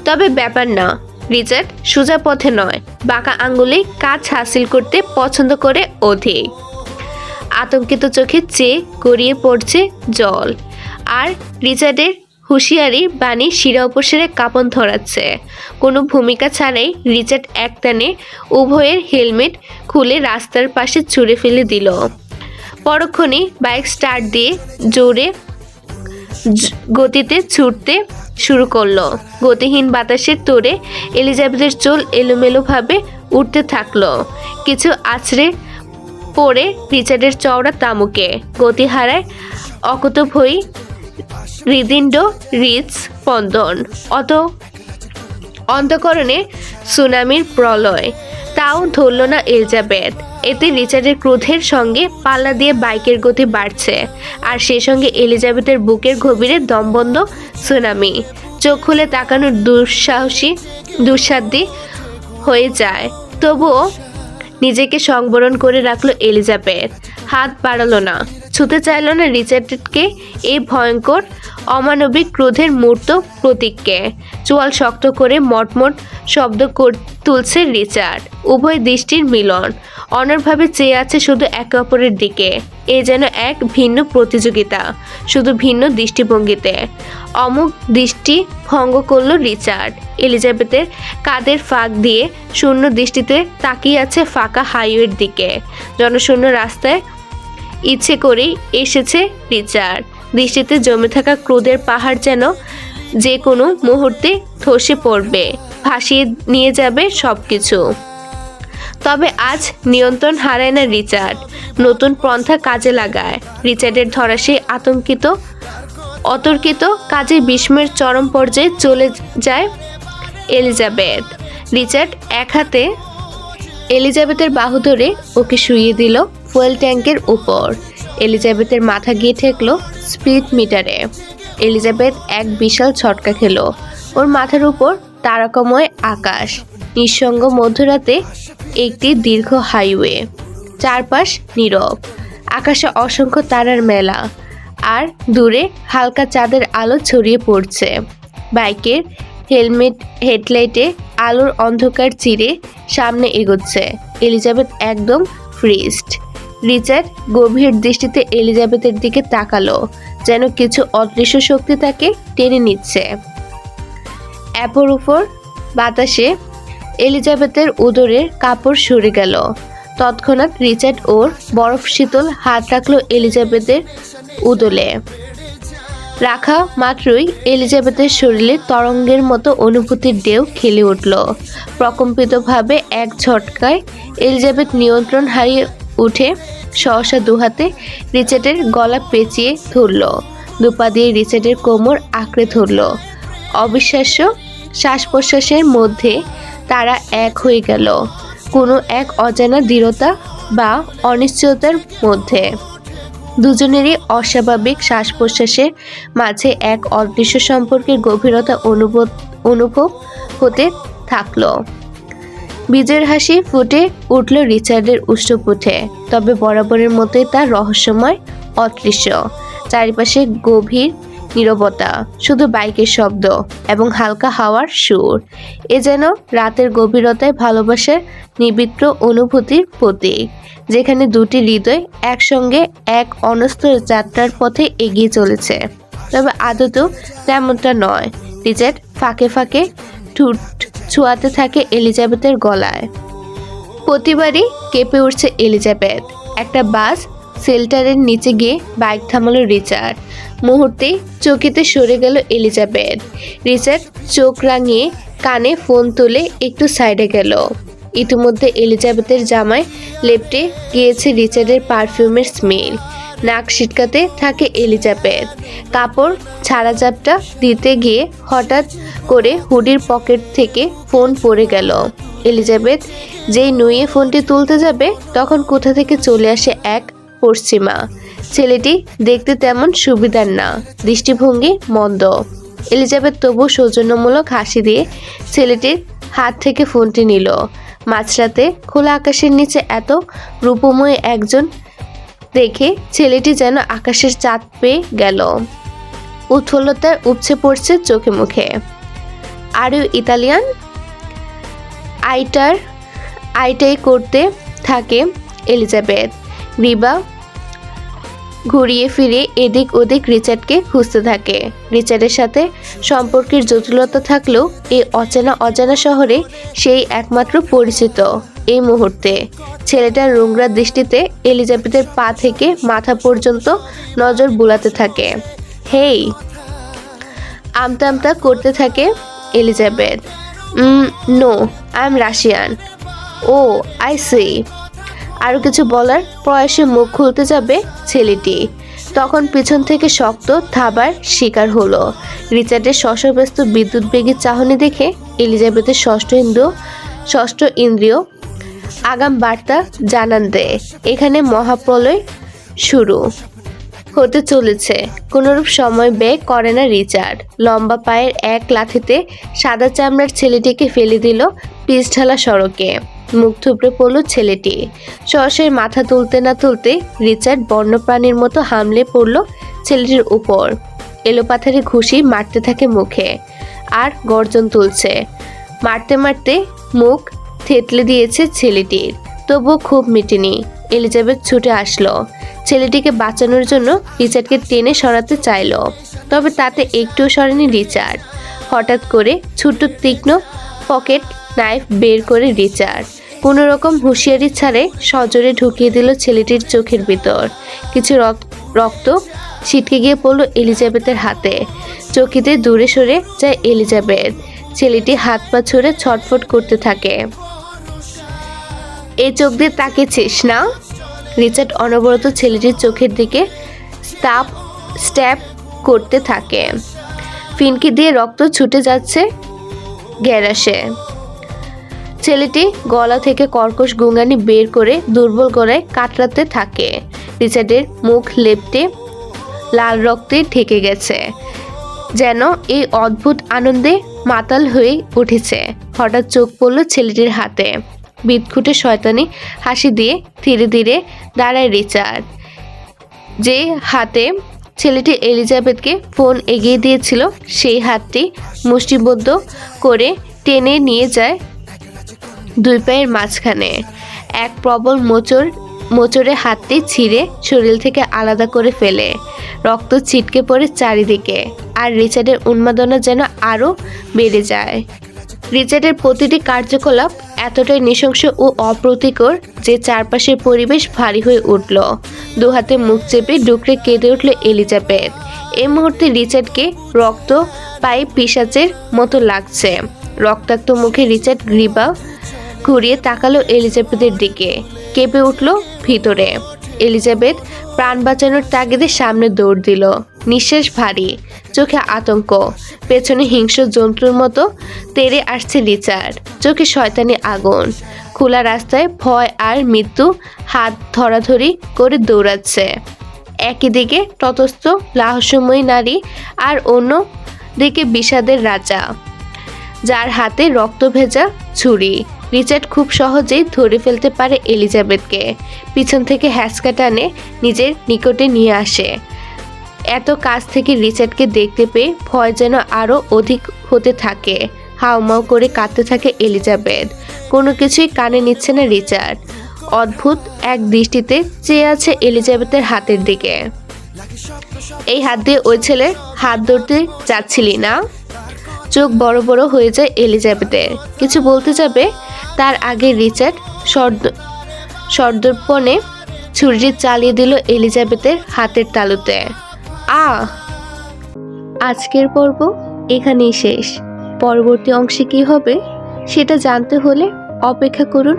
তবে ব্যাপার না, রিচার্ড সোজা পথে নয়, বাঁকা আঙ্গুলে কাজ হাসিল করতে পছন্দ করে অধিক। আতঙ্কিত চোখে চেয়ে গড়িয়ে পড়ছে জল, আর রিচার্ডের হুঁশিয়ারি বাণী শিরা উপশিরে কাঁপন ধরাচ্ছে। কোনো ভূমিকা ছাড়াই রিচার্ড একটানে উভয়ের হেলমেট খুলে রাস্তার পাশে ছুঁড়ে ফেলে দিল। পরক্ষণেই বাইক স্টার্ট দিয়ে জোরে গতিতে ছুটতে শুরু করলো। গতিহীন বাতাসের তোড়ে এলিজাবেথের চুল এলোমেলোভাবে উঠতে থাকলো, কিছু আছড়ে পড়ে রিচার্ডের চওড়া তামুকে। গতি হারায় অকুতভয়ী হৃদপিণ্ড হৃৎস্পন্দন, অন্তঃকরণে সুনামির প্রলয়। তাও ধরল না এলিজাবেথ। এতে রিচার্ডের ক্রোধের সঙ্গে পাল্লা দিয়ে বাইকের গতি বাড়ছে, আর সেই সঙ্গে এলিজাবেথের বুকের গভীরে দমবন্ধ সুনামি। চোখ খুলে তাকানোর দুঃসাধ্য হয়ে যায়, তবুও নিজেকে সংবরণ করে রাখলো এলিজাবেথ। হাত বাড়ালো না, ছুতে চাইল না রিচার্ডকে এই ভয়ঙ্কর অমানবিক ক্রোধের মূর্ত প্রতীককে। চোয়াল শক্ত করে মটমট শব্দ তুলছে রিচার্ড। উভয় দৃষ্টির মিলন, অনড়ভাবে চেয়ে আছে শুধু একে অপরের দিকে। এ যেন এক ভিন্ন প্রতিযোগিতা, শুধু ভিন্ন দৃষ্টিভঙ্গিতে। অমুক দৃষ্টি ভঙ্গ করল রিচার্ড। এলিজাবেথের কাঁধের ফাঁক দিয়ে শূন্য দৃষ্টিতে তাকিয়ে আছে ফাঁকা হাইওয়ের দিকে। জনশূন্য রাস্তায় ইচ্ছে করেই এসেছে রিচার্ড। দৃষ্টিতে জমে থাকা ক্রোধের পাহাড় যেন যে কোনো মুহূর্তে ধসে পড়বে, ভাসিয়ে নিয়ে যাবে সবকিছু। তবে আজ নিয়ন্ত্রণ হারায় না রিচার্ড, নতুন পন্থা কাজে লাগায়। রিচার্ডের ধরাশায়ী অতর্কিত কাজে বিস্ময়ের চরম পর্যায়ে চলে যায় এলিজাবেথ। রিচার্ড এক হাতে এলিজাবেথের বাহু ধরে ওকে শুইয়ে দিল ফুয়েল ট্যাঙ্কের উপর। এলিজাবেথের মাথা গিয়ে ঠেকলো স্পিড মিটারে। এলিজাবেথ এক বিশাল ছটকা খেল। ওর মাথার উপর তারকাময় আকাশ, নিঃসঙ্গ মধ্যরাতে একটি দীর্ঘ হাইওয়ে, চারপাশ নীরব, আকাশে অসংখ্য তারার মেলা, আর দূরে হালকা চাঁদের আলো ছড়িয়ে পড়ছে। বাইকের হেডলাইটে আলোর অন্ধকার চিরে সামনে এগোচ্ছে। এলিজাবেথ একদম ফ্রিজড। রিচার্ড গভীর দৃষ্টিতে এলিজাবেথের দিকে তাকালো, যেন কিছু অদৃশ্য শক্তি তাকে টেনে নিচ্ছে। অ্যাপোর উপর বাতাসে এলিজাবেথের উদরের কাপড় সরে গেল। তৎক্ষণাৎ রিচার্ড ওর বরফ শীতল হাত রাখলো এলিজাবেথের উদলে। রাখা মাত্রই এলিজাবেথের শরীরে তরঙ্গের মতো অনুভূতির ঢেউ খেলে উঠল। প্রকম্পিতভাবে এক ঝটকায় এলিজাবেথ নিয়ন্ত্রণ হারিয়ে উঠে সহসা দুহাতে রিচার্ডের গলা পেঁচিয়ে ধরল, দুপা দিয়ে রিচার্ডের কোমর আঁকড়ে ধরল। অবিশ্বাস্য শ্বাস প্রশ্বাসের মধ্যে তারা এক হয়ে গেল, কোনো এক অজানা দৃঢ়তা বা অনিশ্চয়তার মধ্যে। দুজনেরই অস্বাভাবিক শ্বাস প্রশ্বাসের মাঝে এক অদৃশ্য সম্পর্কের গভীরতা অনুভব হতে থাকলো। বিজয়ের হাসি ফুটে উঠল রিচার্ডের উষ্ঠপুঠে, তবে বরাবরের মতোই তার রহস্যময়, অদৃশ্য। চারিপাশে গভীর নীরবতা, শুধু বাইকের শব্দ এবং হালকা হাওয়ার সুর। এ যেন রাতের গভীরতায় ভালোবাসার নিবিড় অনুভূতির প্রতীক, যেখানে দুটি হৃদয় একসঙ্গে এক অনস্তর যাত্রার পথে এগিয়ে চলেছে। তবে আদতেও তেমনটা নয়। রিচার্ড ফাঁকে ফাঁকে ঠোঁট ছোঁয়াতে থাকে এলিজাবেথের গলায়। প্রতিবারই কেঁপে উঠছে এলিজাবেথ। একটা বাস শেল্টারের নিচে গিয়ে বাইক থামালো রিচার্ড। মুহূর্তেই চকিতে সরে গেল এলিজাবেথ। রিচার্ড চোখ রাঙিয়ে কানে ফোন তুলে একটু সাইডে গেল। ইতিমধ্যে এলিজাবেথের জামায় লেপ্টে গিয়েছে রিচার্ডের পারফিউমের স্মেল। নাক ছিটকাতে থাকে এলিজাবেথ। কাপড় ছাড়া চাপটা দিতে গিয়ে হঠাৎ করে হুডির পকেট থেকে ফোন পড়ে গেল। এলিজাবেথ যেই নুয়ে ফোনটি তুলতে যাবে তখন কোথা থেকে চলে আসে এক পশ্চিমা। ছেলেটি দেখতে তেমন সুবিধার না, দৃষ্টিভঙ্গি মন্দ। এলিজাবেথ তবু সৌজন্যমূলক হাসি দিয়ে ছেলেটির হাত থেকে ফোনটি নিল। মাঝরাতে খোলা আকাশের নিচে এত রূপময় একজন দেখে ছেলেটি যেন আকাশের চাঁদ পেয়ে গেল। উৎফুল্লতায় উপচে পড়ছে চোখে মুখে। Are you Italian? আইটাই করতে থাকে এলিজাবেথ। গ্রীবা ঘুরিয়ে ফিরে এদিক ওদিক রিচার্ডকে খুঁজতে থাকে। রিচার্ডের সাথে সম্পর্কের জটিলতা থাকলেও এই অজানা শহরে সেই একমাত্র পরিচিত। এই মুহূর্তে ছেলেটার নোংরা দৃষ্টিতে এলিজাবেথের পা থেকে মাথা পর্যন্ত নজর বুলাতে থাকে। হেই, আমতা আমতা করতে থাকে Elizabeth. No, I am Russian. Oh, I see. আরও কিছু বলার প্রয়াসে মুখ খুলতে যাবে ছেলেটি, তখন পিছন থেকে শক্ত থাবার শিকার হলো। রিচার্ডের শশব্যস্ত বিদ্যুৎবেগী চাহনি দেখে এলিজাবেথের ষষ্ঠ ইন্দ্রিয় আগাম বার্তা জানান দেয়, এখানে মহাপ্রলয় শুরু হতে চলেছে। কোনোরূপ সময় ব্যয় করে না রিচার্ড। লম্বা পায়ের এক লাথিতে সাদা চামড়ার ছেলেটিকে ফেলে দিল পিচঢালা সড়কে। মুখ থুবড়ে পড়ল ছেলেটি। সহসায় মাথা তুলতে না তুলতে রিচার্ড বন্যপ্রাণীর মতো হামলে পড়ল ছেলেটির উপর। এলোপাথারি ঘুষি মারতে থাকে মুখে, আর গর্জন তুলছে। মারতে মারতে মুখ থেতলে দিয়েছে ছেলেটির, তবুও খুব মিটেনি। এলিজাবেথ ছুটে আসলো। ছেলেটিকে বাঁচানোর জন্য রিচার্ডকে টেনে সরাতে চাইল, তবে তাতে একটুও সরেনি রিচার্ড। হঠাৎ করে ছোট্ট তীক্ষ্ণ পকেট নাইফ বের করে রিচার্ড কোনো রকম হুঁশিয়ারি ছাড়ে সজোরে ঢুকিয়ে দিল ছেলেটির চোখের ভিতর। কিছু রক্ত ছিটকে গিয়ে পড়ল এলিজাবেথের হাতে। চকিতে দূরে সরে যায় এলিজাবেথ। ছেলেটি হাত পা ছুঁড়ে ছটফট করতে থাকে। এই চোখ দিয়ে তাকিয়েছিস না? রিচার্ড অনবরত ছেলেটির চোখের দিকে স্ট্যাপ করতে থাকে। ফিনকি দিয়ে রক্ত ছুটে যাচ্ছে গ্যারাসে। ছেলেটি গলা থেকে কর্কশ গুঙানি বের করে দুর্বল গলায় কাতরাতে থাকে। রিচার্ডের মুখ লেপ্টে লাল রক্তে ঢেকে গেছে, যেন এই অদ্ভুত আনন্দে মাতাল হয়ে উঠেছে। হঠাৎ চোখ পড়ল ছেলেটির হাতে। বিদঘুটে শয়তানি হাসি দিয়ে ধীরে ধীরে দাঁড়ায় রিচার্ড। যে হাতে ছেলেটি এলিজাবেথকে ফোন এগিয়ে দিয়েছিল সেই হাতটি মুষ্টিবদ্ধ করে টেনে নিয়ে যায় দুই পায়ের মাঝখানে। এক প্রবল মোচড়ে হাতটি ছিঁড়ে শরীর থেকে আলাদা করে ফেলে। রক্ত ছিটকে পড়ে চারিদিকে, আর রিচার্ডের উন্মাদনা যেন আরও বেড়ে যায়। রিচার্ডের প্রতিটি কার্যকলাপ এতটাই নৃশংস ও অপ্রীতিকর যে চারপাশের পরিবেশ ভারী হয়ে উঠল। দুহাতে মুখ চেপে ডুকরে কেঁদে উঠল এলিজাবেথ। এই মুহূর্তে রিচার্ডকে রক্ত পায়ে পিশাচের মতো লাগছে। রক্তাক্ত মুখে রিচার্ড গ্রীবা ঘুরিয়ে তাকালো এলিজাবেথের দিকে। কেঁপে উঠল ভিতরে। এলিজাবেথ প্রাণ বাঁচানোর তাগিদে সামনে দৌড় দিল। নিঃশ্বাস ভারী, চোখে আতঙ্ক। পেছনে হিংস্র জন্তুর মতো তেড়ে আসছে রিচার্ড। চোখে শয়তানি আগুন। খোলা রাস্তায় ভয় আর মৃত্যু হাত ধরাধরি করে দৌড়াচ্ছে। একই দিকে ততস্থ লাহস্যময়ী নারী, আর অন্য দিকে বিষাদের রাজা, যার হাতে রক্ত ভেজা ছুরি। রিচার্ড খুব সহজেই ধরে ফেলতে পারে এলিজাবেথকে। পিছন থেকে হ্যাঁচকা টানে নিজের নিকটে নিয়ে আসে। এত কাছ থেকে রিচার্ডকে দেখতে পেয়ে ভয় যেন আরও অধিক হতে থাকে। হাউমাউ করে কাঁদতে থাকে এলিজাবেথ। কোনো কিছুই কানে নিচ্ছে না রিচার্ড। অদ্ভুত এক দৃষ্টিতে চেয়ে আছে এলিজাবেথের হাতের দিকে। এই হাত দিয়ে ওই ছেলের হাত ধরতে যাচ্ছিলি না? চোখ বড় বড় হয়ে যায় এলিজাবেথের। কিছু বলতে যাবে তার আগে রিচার্ড সর্দর্পণে ছুরি চালিয়ে দিল এলিজাবেথের হাতের তালুতে। আজকের পর্ব এখানেই শেষ। পরবর্তী অংশে কি হবে সেটা জানতে হলে অপেক্ষা করুন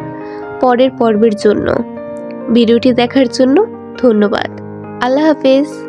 পরের পর্বের জন্য। ভিডিওটি দেখার জন্য ধন্যবাদ। আল্লাহ হাফেজ।